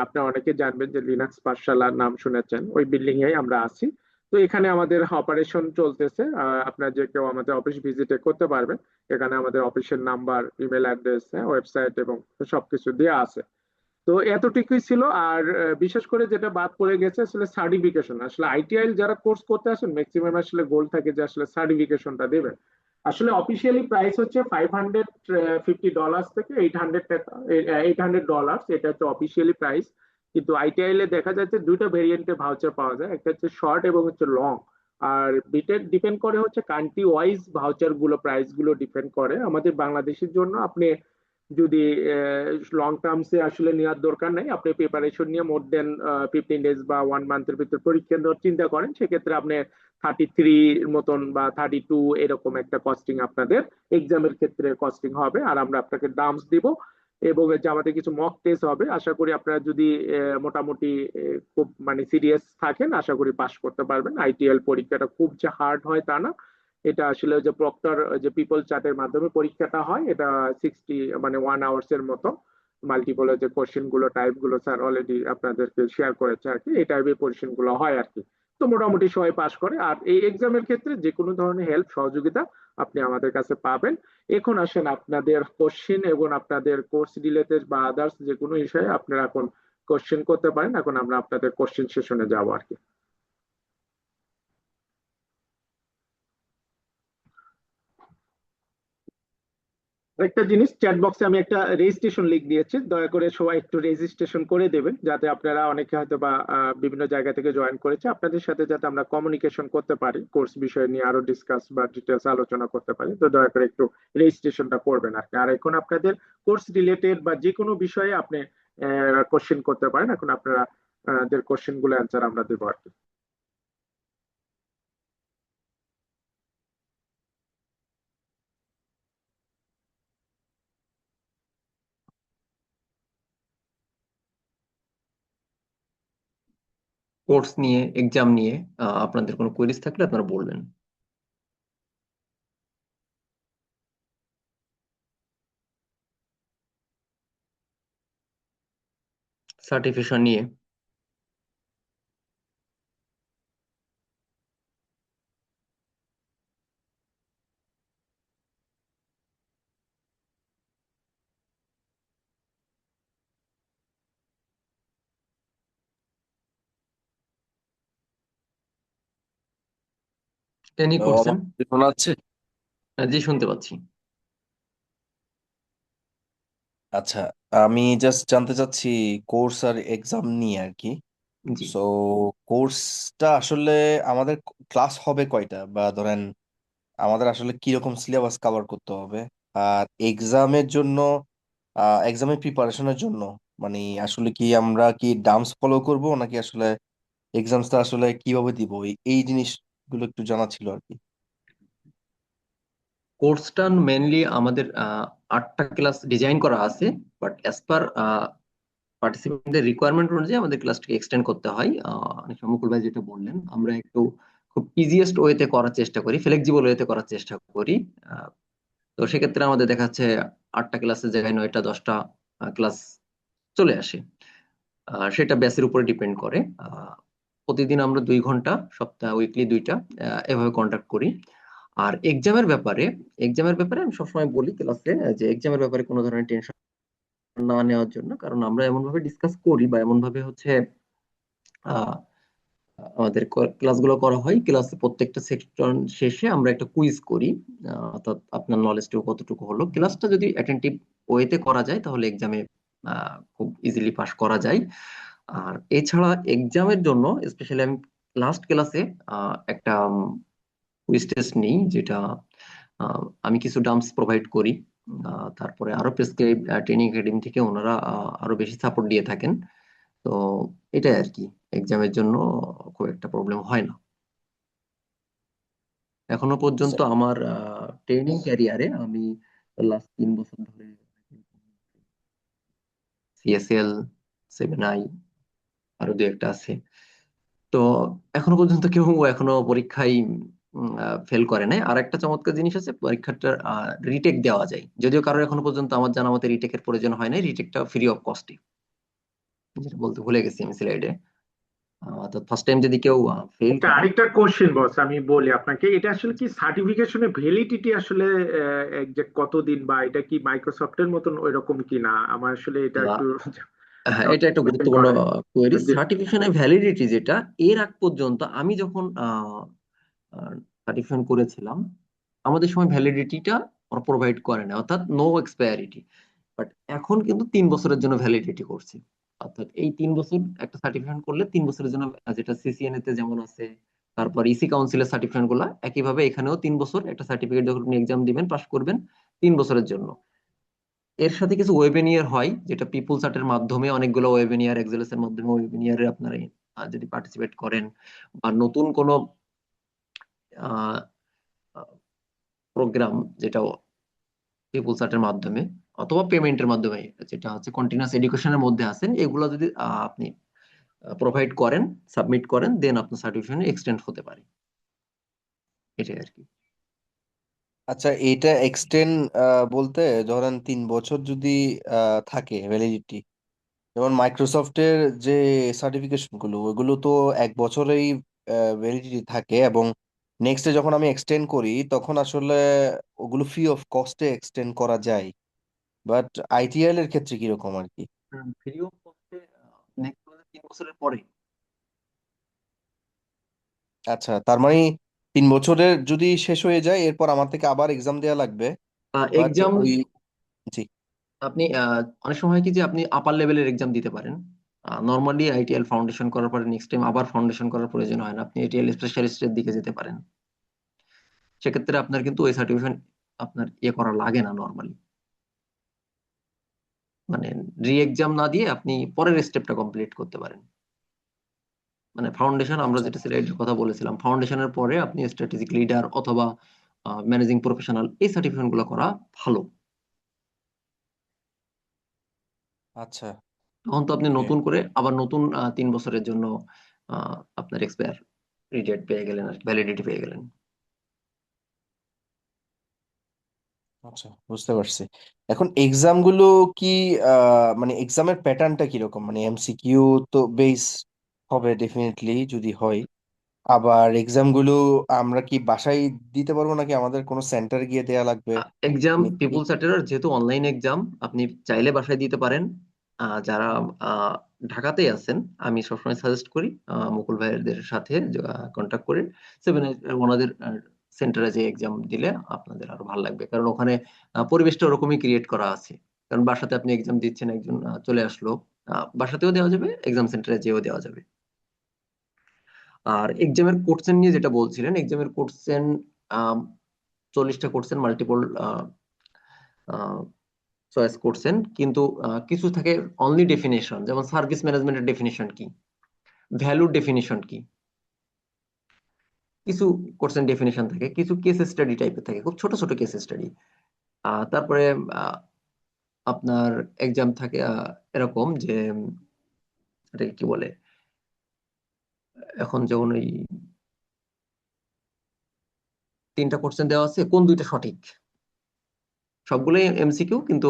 আপনারা অনেকে জানবেন যে লিনাক্স পাঠশালার নাম শুনেছেন, ওই বিল্ডিং এ আমরা আছি। তো এখানে আমাদের অপারেশন চলতেছে। আপনারা যে কেউ আমাদের অফিস ভিজিটে করতে পারবেন। এখানে আমাদের অফিসের নাম্বার, ইমেল অ্যাড্রেস, ওয়েবসাইট এবং সবকিছু দেওয়া আছে। তো এতটুকুই ছিল। আর বিশেষ করে যেটা বাদ পড়ে গেছে আসলে সার্টিফিকেশন। আসলে আইটিআই যারা কোর্স করতে আসেন ম্যাক্সিমাম আসলে গোল থাকে যে আসলে সার্টিফিকেশনটা দেবে। আসলে অফিসিয়ালি প্রাইস হচ্ছে $550 থেকে $800, $800, এটা হচ্ছে অফিসিয়ালি প্রাইস। কিন্তু আইটিআই এ দেখা যাচ্ছে দুইটা ভেরিয়েন্টে ভাউচার পাওয়া যায়, একটা হচ্ছে শর্ট এবং হচ্ছে লং। আর বিটেড ডিপেন্ড করে হচ্ছে কান্ট্রি ওয়াইজ ভাউচার গুলো, প্রাইস গুলো ডিপেন্ড করে। আমাদের বাংলাদেশের জন্য আপনি যদি লং টার্মসে আসলে নেওয়ার দরকার নাই, আপনি প্রিপারেশন নিয়ে মোর দেন 15 ডেজ বা 1 মান্থের ভিতর পরীক্ষা দেওয়ার চিন্তা করেন, সেক্ষেত্রে আপনি 33 মতন বা 32 এরকম একটা কস্টিং আপনাদের এক্সামের ক্ষেত্রে কস্টিং হবে। আর আমরা আপনাকে ডাম্পস দিব এবং যে আমাদের কিছু মক টেস্ট হবে। আশা করি আপনারা যদি মোটামুটি খুব মানে সিরিয়াস থাকেন, আশা করি পাশ করতে পারবেন। আইটিএল পরীক্ষাটা খুব যে হার্ড হয় তা না। এটা আসলে যে প্রক্টর যে পিপল চার্টের মাধ্যমে পরীক্ষাটা হয়, এটা 1 আওয়ার্স এর মতো। মাল্টিপল যে কোশ্চেন গুলো, টাইপ গুলো স্যার অলরেডি আপনাদেরকে শেয়ার করেছে আর কি, এই টাইপের কোশ্চেন গুলো হয় আর কি। তো মোটামুটি সবাই পাশ করে। আর এই এক্সামের ক্ষেত্রে যে কোনো ধরনের হেল্প সহযোগিতা আপনি আমাদের কাছে পাবেন। এখন আসেন আপনাদের কোশ্চেন এবং আপনাদের কোর্স রিলেটেড বা আদার্স যে কোনো বিষয়ে আপনারা এখন কোশ্চেন করতে পারেন। এখন আমরা আপনাদের কোশ্চেন সেশনে যাবো আর কি। আরেকটা জিনিস, চ্যাট বক্সে আমি একটা রেজিস্ট্রেশন লিংক দিয়েছি, দয়া করে সবাই একটু রেজিস্ট্রেশন করে দেবেন, যাতে আপনারা অনেকে হয়তো বা বিভিন্ন জায়গা থেকে জয়েন করেছে, আপনাদের সাথে যাতে আমরা কমিউনিকেশন করতে পারি, কোর্স বিষয় নিয়ে আরো ডিসকাস বা ডিটেলস আলোচনা করতে পারি। তো দয়া করে একটু রেজিস্ট্রেশনটা করবেন আর কি। আর এখন আপনাদের কোর্স রিলেটেড বা যে কোনো বিষয়ে আপনি কোশ্চেন করতে পারেন। এখন আপনারা কোশ্চেন গুলো অ্যান্সার আমরা দেবো আর কি। কোর্স নিয়ে, এক্সাম নিয়ে আপনাদের কোনো কোয়েরিজ থাকলে আপনারা বলবেন। সার্টিফিকেশন নিয়ে। এনি তো কোশ্চেন? আমার কি শোনা যাচ্ছে? জি, শুনতে পাচ্ছি। আচ্ছা, আমি জাস্ট জানতে চাচ্ছি কোর্স আর এক্সাম নিয়ে আর কি। জি, সো কোর্সটা আসলে আমাদের ক্লাস হবে কয়টা, বা ধরেন আমাদের আসলে কিরকম সিলেবাস কভার করতে হবে? আর এক্সামের জন্য, এক্সামের প্রিপারেশনের জন্য মানে আসলে কি আমরা কি ডাম্পস ফলো করব, নাকি আসলে এক্সামসটা আসলে কিভাবে দিব, এই জিনিসগুলো একটু জানা ছিল আর কি। কোর্সটা মেনলি আমাদের 8টা ক্লাস ডিজাইন করা আছে, বাট অ্যাজ পার পার্টিসিপেন্টদের রিকোয়ারমেন্ট অনুযায়ী আমাদের ক্লাসটাকে এক্সটেন্ড করতে হয়। মুকুল ভাই যেটা বললেন, আমরা একটু খুব ইজিয়েস্ট ওয়েতে করার চেষ্টা করি, ফ্লেক্সিবল ওয়েতে করার চেষ্টা করি। আহ, তো সেক্ষেত্রে আমাদের দেখা যাচ্ছে 8টা ক্লাসের জায়গায় 9টা 10টা ক্লাস চলে আসে। সেটা ব্যাচের উপরে ডিপেন্ড করে। প্রতিদিন আমরা 2 ঘন্টা, সপ্তাহে উইকলি 2টা এভাবে কন্ডাক্ট করি। আর এক্সামের ব্যাপারে আমি সবসময় বলি ক্লাসে যে এক্সামের ব্যাপারে কোনো ধরনের টেনশন না নেওয়ার জন্য, কারণ আমরা এমন ভাবে ডিসকাস করি বা এমন ভাবে হচ্ছে আহ, আমাদের ক্লাসগুলো করা হয়। ক্লাসে প্রত্যেকটা সেকশন শেষে আমরা একটা কুইজ করি। অর্থাৎ আপনার নলেজটুকু কতটুকু হলো। ক্লাসটা যদি অ্যাটেন্টিভ ওয়েতে করা যায় তাহলে এক্সামে খুব ইজিলি পাস করা যায়। আর এছাড়া এক্সামের জন্য স্পেশালি আমি লাস্ট ক্লাসে একটা কুইজ টেস্ট নিই, যেটা আমি কিছু ডাম্পস প্রোভাইড করি। তারপরে আরো প্রেসক্রাইব ট্রেনিং একাডেমি থেকে ওনারা আরো বেশি সাপোর্ট দিয়ে থাকেন। তো এটাই আর কি, এক্সামের জন্য খুব একটা প্রবলেম হয় না এখনো পর্যন্ত। আমার ট্রেনিং ক্যারিয়ারে আমি লাস্ট 3 বছর ধরে সিএসএল, 7i, আরো দু একটা আছে। তো এখনো পর্যন্ত কেউ এখনো পরীক্ষায় ফেল করে নাই। আর একটা চমৎকার জিনিস আছে, পরীক্ষাটা রিটেক দেওয়া যায়, যদিও কারোর এখনো পর্যন্ত আমার জানা মতে রিটেকের প্রয়োজন হয় নাই, রিটেকটা ফ্রি অফ কস্টে, যেটা বলতে ভুলে গেছি আমি স্লাইডে। তো ফার্স্ট টাইম যদি কেউ ফেল একটা করে। আরেকটা কোশ্চেন বস, আমি বলি আপনাকে, এটা আসলে কি সার্টিফিকেশনের ভ্যালিডিটি আসলে exact কতদিন, বা এটা কি মাইক্রোসফটের মতন ওই রকম কি না? আমার আসলে এটা আহ, একটু হ্যাঁ, এটা একটা কোশ্চেন গুরুত্বপূর্ণ করে কোয়েরি। যে। সার্টিফিকেশনের ভ্যালিডিটি যেটা, এর আগ পর্যন্ত আমি যখন সার্টিফিকেশন করেছিলাম, আমাদের সময় ভ্যালিডিটিটা ওরা প্রোভাইড করে না, অর্থাৎ নো এক্সপায়ারিটি। বাট এখন কিন্তু 3 বছরের জন্য ভ্যালিডিটি করছে। অর্থাৎ এই 3 বছর একটা সার্টিফিকেশন করলে 3 বছরের জন্য, যেটা সিসিএনএ তে যেমন আছে, তারপর ইসি কাউন্সিলের সার্টিফিকেশন গুলা একইভাবে এখানেও 3 বছর একটা সার্টিফিকেট, যখন আপনি এক্সাম দিবেন পাশ করবেন 3 বছরের জন্য। এর সাথে কিছু ওয়েবিনিয়ার হয়, যেটা পিপুল সার্টের মাধ্যমে, অনেকগুলো ওয়েবিনিয়ার এক্সেলেস এর মাধ্যমে ওয়েবিনিয়ারে আপনারা যদি পার্টিসিপেট করেন, বা নতুন কোনো প্রোগ্রাম যেটা পিপুল সার্টের মাধ্যমে অথবা পেমেন্টের মাধ্যমে, যেটা হচ্ছে কন্টিনিউয়াস এডুকেশনের মধ্যে আছেন, এগুলো যদি আপনি প্রোভাইড করেন, সাবমিট করেন, দেন আপনার সার্টিফিকেশন এক্সটেন্ড হতে পারে। এটাই আর কি। আচ্ছা, এটা এক্সটেন্ড বলতে ধরেন 3 বছর যদি থাকে ভ্যালিডিটি, যেমন মাইক্রোসফটের যে সার্টিফিকেশন গুলো ওইগুলো তো 1 বছরেই ভ্যালিডিটি থাকে, এবং নেক্সটে যখন আমি এক্সটেন্ড করি তখন আসলে ওগুলো ফ্রি অফ কস্টে এক্সটেন্ড করা যায়। বাট আইটিএল এর ক্ষেত্রে কিরকম আর কি? ফ্রি অফ কস্টে নেক্সট 3 বছরের পরে। আচ্ছা, তার মানে 3 বছরের যদি শেষ হয়ে যায় এরপর আমার থেকে আবার এক্সাম দেওয়া লাগবে? বাট এক্সাম ওই, জি। আপনি অনেক সময় হয় কি যে আপনি আপার লেভেলের এক্সাম দিতে পারেন। নর্মালি আইটিএল ফাউন্ডেশন করার পরে নেক্সট টাইম আবার ফাউন্ডেশন করার প্রয়োজন হয় না, আপনি আইটিএল স্পেশালিস্টের দিকে যেতে পারেন। সেক্ষেত্রে আপনার কিন্তু ওই সার্টিফিকেশন আপনার করা লাগে না নর্মালি। মানে রি এক্সাম না দিয়ে আপনি পরের স্টেপটা কমপ্লিট করতে পারেন। মানে ফাউন্ডেশন, আমরা আচ্ছা, যেটা স্লাইডের কথা বলেছিলাম, ফাউন্ডেশনের পরে আপনি স্ট্র্যাটেজিক লিডার অথবা ম্যানেজিং প্রফেশনাল, এই সার্টিফিকেশন গুলো করা ভালো। আচ্ছা। তখন তো আপনি ওকে। নতুন করে আবার নতুন 3 বছরের জন্য আপনার এক্সপায়ার ডেট পেয়ে গেলেন আর ভ্যালিডিটি পেয়ে গেলেন। আচ্ছা, বুঝতে পারছি। এখন এক্সাম গুলো কি মানে এক্সামের প্যাটার্নটা কিরকম? মানে এমসিকিউ তো বেস হবে ডেফিনেটলি যদি হয়, আবার এক্সাম গুলো আমরা কি বাসায় দিতে পারবো নাকি আমাদের কোনো সেন্টার গিয়ে দেয়া লাগবে? এক্সাম মানে পিপুল সার্টিফিকেট যেহেতু অনলাইন এক্সাম, আপনি চাইলে বাসায় দিতে পারেন। যারা ঢাকাতেই আছেন, আমি সবসময় সাজেস্ট করি মুকুল ভাইয়ের সাথে কন্ট্যাক্ট করে ওনাদের সেন্টারে যে এক্সাম দিলে আপনাদের আরো ভালো লাগবে, কারণ ওখানে পরিবেশটা ওরকমই ক্রিয়েট করা আছে। কারণ বাসাতে আপনি এক্সাম দিচ্ছেন, একজন চলে আসলো, বাসাতেও দেওয়া যাবে, এক্সাম সেন্টারে যেও দেওয়া যাবে। আর এক্সামের কোশ্চেন নিয়ে যেটা বলছিলেন, এক্সামের কোশ্চেন 40টা কোশ্চেন মাল্টিপল চয়েস করছেন, কিন্তু কিছু থাকে অনলি ডেফিনেশন, যেমন সার্ভিস ম্যানেজমেন্টের ডেফিনেশন কি, ভ্যালুর ডেফিনেশন কি, কিছু কোশ্চেন ডেফিনেশন থাকে, কিছু কেস স্টাডি টাইপের থাকে, খুব ছোট ছোট কেস স্টাডি। তারপরে আহ, আপনার এক্সাম থাকে এরকম যে এটাকে কি বলে, এখন যেমন ওই 3টা কোশ্চেন দেওয়া আছে, কোন দুইটা সঠিক, সবগুলোই এমসিকিউ, কিন্তু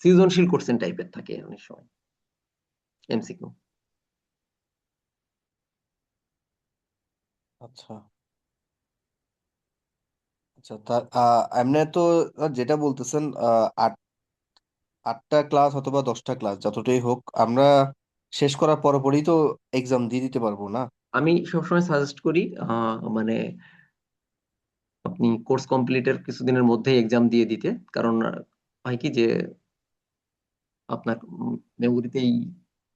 সৃজনশীল কোশ্চেন টাইপের থাকে অনেক সময় এমসিকিউ। আচ্ছা, আচ্ছা। তা এমনি তো যেটা বলতেছেন, 8টা ক্লাস অথবা 10টা ক্লাস যতটাই হোক আমরা শেষ করার পরপরই তো এক্সাম দিয়ে দিতে পারবো না? আমি সবসময় সাজেস্ট করি মানে আপনি কোর্স কমপ্লিটের কিছুদিনের মধ্যেই এক্সাম দিয়ে দিতে। কারণ হয় কি যে আপনার মেমোরিতেই,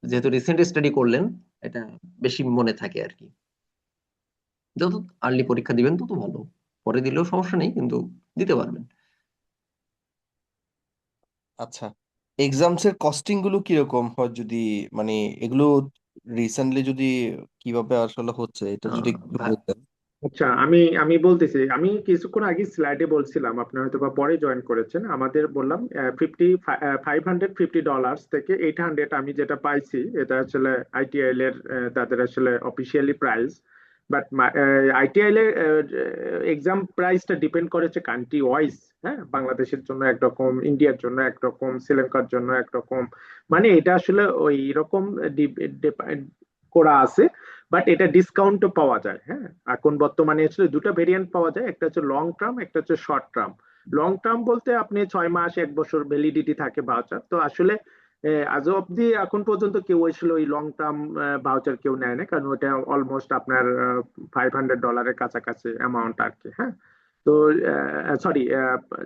যেহেতু রিসেন্ট স্টাডি করলেন, এটা বেশি মনে থাকে আর কি। যত আর্লি পরীক্ষা দিবেন তত ভালো, পরে দিলেও সমস্যা নেই, কিন্তু দিতে পারবেন। আচ্ছা, এক্সামস এর কস্টিং গুলো কিরকম হয় যদি, মানে এগুলো রিসেন্টলি যদি কিভাবে আসলে হচ্ছে এটা যদি একটু ভা- বলতেন। আচ্ছা, আমি আমি বলতেছি, আমি কিছুক্ষণ আগে স্লাইডে বলছিলাম, আপনি হয়তো বা পরে জয়েন করেছেন, আমাদের বললাম 550 ডলার থেকে 800, আমি যেটা পাইছি এটা আসলে আইটিআইএল এর তাদের আসলে অফিসিয়ালি প্রাইস। বাট আইটিআইএল এর এক্সাম প্রাইসটা ডিপেন্ড করেছে কান্ট্রি ওয়াইজ। হ্যাঁ, বাংলাদেশের জন্য একরকম, ইন্ডিয়ার জন্য একরকম, শ্রীলঙ্কার জন্য একরকম, মানে এটা আসলে ওই রকম করা আছে। বাট এটা ডিসকাউন্টও পাওয়া যায়। হ্যাঁ, এখন বর্তমানে আসলে দুটো ভেরিয়েন্ট পাওয়া যায়, একটা হচ্ছে লং টার্ম, একটা হচ্ছে শর্ট টার্ম। লং টার্ম বলতে আপনি 6 মাস 1 বছর ভ্যালিডিটি থাকে ভাউচার। তো আসলে আজও অব্দি এখন পর্যন্ত কেউ আসলে ওই লং টার্ম ভাউচার কেউ নেয় না, কারণ ওটা অলমোস্ট আপনার $500 কাছাকাছি অ্যামাউন্ট আর কি। হ্যাঁ, তো সরি,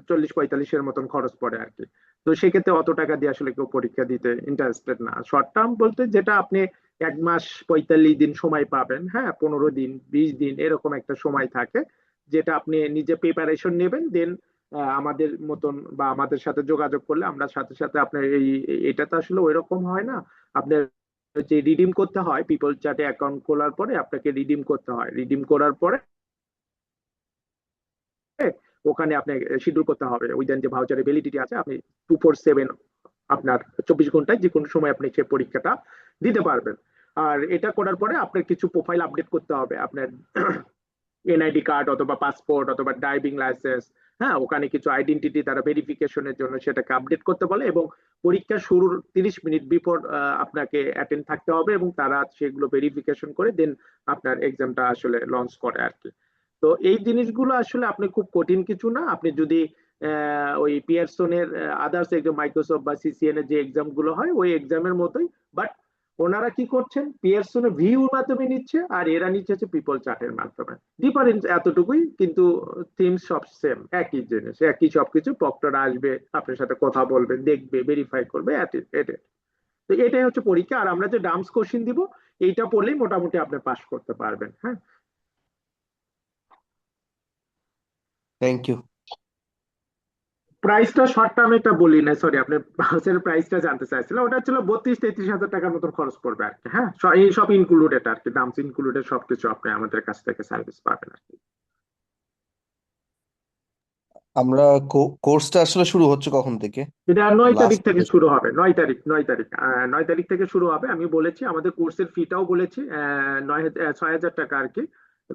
40-45-এর মতন খরচ পড়ে আর কি। তো সেক্ষেত্রে অত টাকা দিয়ে আসলে কেউ পরীক্ষা দিতে ইন্টারেস্টেড না। শর্ট টার্ম বলতে যেটা আপনি 1 মাস 45 দিন সময় পাবেন, হ্যাঁ, 15 দিন 20 দিন এরকম একটা সময় থাকে, যেটা আপনি নিজে প্রিপারেশন নেবেন, দেন আমাদের মতন বা আমাদের সাথে যোগাযোগ করলে আমরা সাথে সাথে আপনার এটা তো আসলে ওইরকম হয় না। আপনার যে রিডিম করতে হয়, পিপল চ্যাটে অ্যাকাউন্ট খোলার পরে আপনাকে রিডিম করতে হয়, রিডিম করার পরে ওখানে আপনি শিডিউল করতে হবে উইদিন যে ভাউচারের ভ্যালিডিটি আছে, আপনি 247, আপনার 24 ঘন্টায় যে কোনো সময় আপনি সে পরীক্ষাটা দিতে পারবেন। আর এটা করার পরে আপনার কিছু প্রোফাইল আপডেট করতে হবে, আপনার এনআইডি কার্ড অথবা পাসপোর্ট অথবা ড্রাইভিং লাইসেন্স। হ্যাঁ, ওখানে কিছু আইডেন্টিটি তারা ভেরিফিকেশনের জন্য সেটাকে আপডেট করতে বলে, এবং পরীক্ষা শুরুর 30 মিনিট বিফোর আপনাকে অ্যাটেন্ড থাকতে হবে, এবং তারা সেগুলো ভেরিফিকেশন করে দেন আপনার এক্সামটা আসলে লঞ্চ করে আর কি। তো এই জিনিসগুলো আসলে আপনি খুব কঠিন কিছু না। আপনি যদি ওই পিয়ারসনের আদার্স এক্সাম, মাইক্রোসফট বা সিসিএন এর যে এক্সাম গুলো হয় ওই এক্সামের মতোই। বাট ওনারা কি করছেন, পিয়ারসনের ভিউর মাধ্যমে নিচ্ছে, আর এরা নিচ্ছে হচ্ছে পিপল চার্টের মাধ্যমে। ডিফারেন্স এতটুকুই, কিন্তু থিম সব সেম, একই জিনিস, একই সবকিছু। প্রক্টর আসবে, আপনার সাথে কথা বলবে, দেখবে, ভেরিফাই করবে, তো এটাই হচ্ছে পরীক্ষা। আর আমরা যে ডাম্পস কোশ্চিন দিব, এইটা পড়লেই মোটামুটি আপনি পাস করতে পারবেন। হ্যাঁ, থ্যাংক ইউ। প্রাইসটা শর্ট টার্ম এটা বলি না, সরি, আপনি হাউসের প্রাইসটা জানতে চাইছিলেন, ওটা ছিল 32-33 হাজার টাকার মতন খরচ পড়বে আর কি। হ্যাঁ, এই সব ইনক্লুডেড আর কি, ডাম্পস ইনক্লুডেড, সবকিছু আপনি আমাদের কাছ থেকে সার্ভিস পাবেন আর কি। আমরা কোর্সটা আসলে শুরু হচ্ছে কখন থেকে? এটা 9 তারিখ লাস্ট থেকে শুরু হবে, 9 তারিখ, 9 তারিখ, 9 তারিখ থেকে শুরু হবে। আমি বলেছি আমাদের কোর্সের ফিটাও বলেছি 6,000 টাকা আর কি,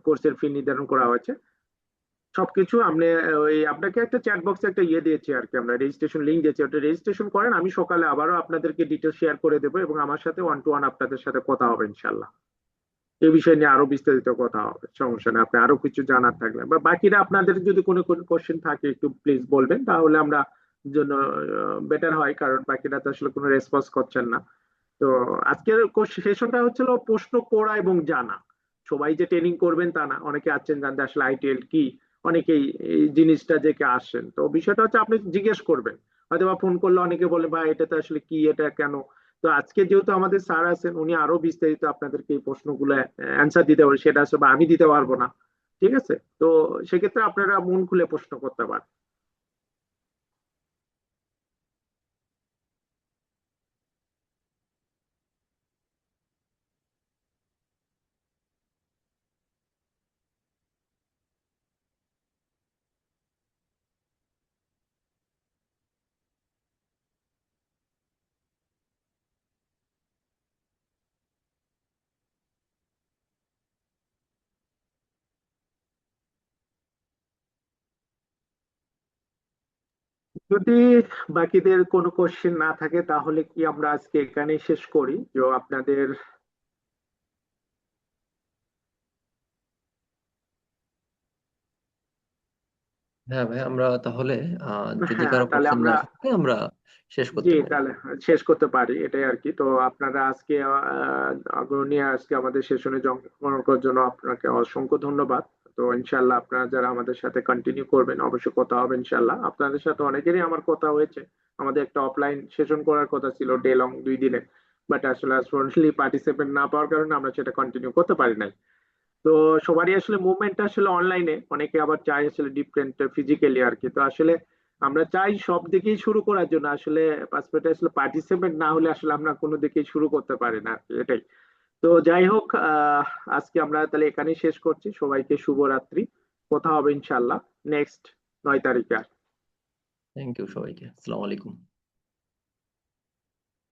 কোর্সের ফি নির্ধারণ করা হয়েছে। সবকিছু আপনি ওই আপনাকে একটা চ্যাট বক্সে একটা ইয়ে দিয়েছি আর কি, আমরা রেজিস্ট্রেশন লিংক দিয়েছি, ওটা রেজিস্ট্রেশন করেন। আমি সকালে আবারও আপনাদেরকে ডিটেল শেয়ার করে দেবো, এবং আমার সাথে 1 to 1 আপনাদের সাথে কথা হবে ইনশাল্লাহ। এই বিষয় নিয়ে আরো বিস্তারিত কথা হবে, সমস্যা নেই। আপনি আরো কিছু জানার থাকলে বা বাকিরা আপনাদের যদি কোনো কোশ্চেন থাকে একটু প্লিজ বলবেন, তাহলে আমরা জন্য বেটার হয়, কারণ বাকিরা তো আসলে কোনো রেসপন্স করছেন না। তো আজকের সেশনটা হচ্ছিল প্রশ্ন করা এবং জানা। সবাই যে ট্রেনিং করবেন তা না, অনেকে আছেন জানতে আসলে আইটিএল কি, অনেকেই এই জিনিসটা যে কে আসেন। তো বিষয়টা হচ্ছে আপনি জিজ্ঞেস করবেন, হয়তো বা ফোন করলে অনেকে বলে ভাই এটা তো আসলে কি, এটা কেন। তো আজকে যেহেতু আমাদের স্যার আছেন, উনি আরো বিস্তারিত আপনাদেরকে এই প্রশ্নগুলো অ্যান্সার দিতে পারবেন, সেটা আসলে আমি দিতে পারবো না। ঠিক আছে, তো সেক্ষেত্রে আপনারা মন খুলে প্রশ্ন করতে পারেন। যদি বাকিদের কোনো কোশ্চেন না থাকে, তাহলে কি আমরা আজকে এখানেই শেষ করি, যে আপনাদের। হ্যাঁ ভাই, আমরা তাহলে যদি হ্যাঁ, কারো তাহলে কোশ্চেন না আমরা, থাকে আমরা শেষ জি, করতে পারি। তাহলে শেষ করতে পারি, এটাই আর কি। তো আপনারা আজকে আগ্রহ নিয়ে আজকে আমাদের সেশনে অংশগ্রহণ করার জন্য আপনাকে অসংখ্য ধন্যবাদ। তো ইনশাল্লাহ আপনারা যারা আমাদের সাথে কন্টিনিউ করবেন, অবশ্যই কথা হবে ইনশাল্লাহ। আপনাদের সাথে অনেকেরই আমার কথা হয়েছে। আমাদের একটা অফলাইন সেশন করার কথা ছিল ডে লং 2 দিনে, বাট আসলে আনফরচুনেটলি পার্টিসিপেন্ট না পাওয়ার কারণে আমরা সেটা কন্টিনিউ করতে পারি নাই। তো সবারই আসলে মুভমেন্ট আসলে অনলাইনে, অনেকে আবার চাই আসলে ডিফারেন্ট ফিজিক্যালি আর কি। তো আসলে আমরা চাই সব দিকেই শুরু করার জন্য, আসলে পাসপোর্টে আসলে পার্টিসিপেন্ট না হলে আসলে আমরা কোনো দিকেই শুরু করতে পারি না আর কি, এটাই। তো যাই হোক, আজকে আমরা তাহলে এখানেই শেষ করছি। সবাইকে শুভরাত্রি। কথা হবে ইনশাল্লাহ নেক্সট 9 তারিখে। থ্যাংক ইউ সবাইকে, আসসালামু আলাইকুম।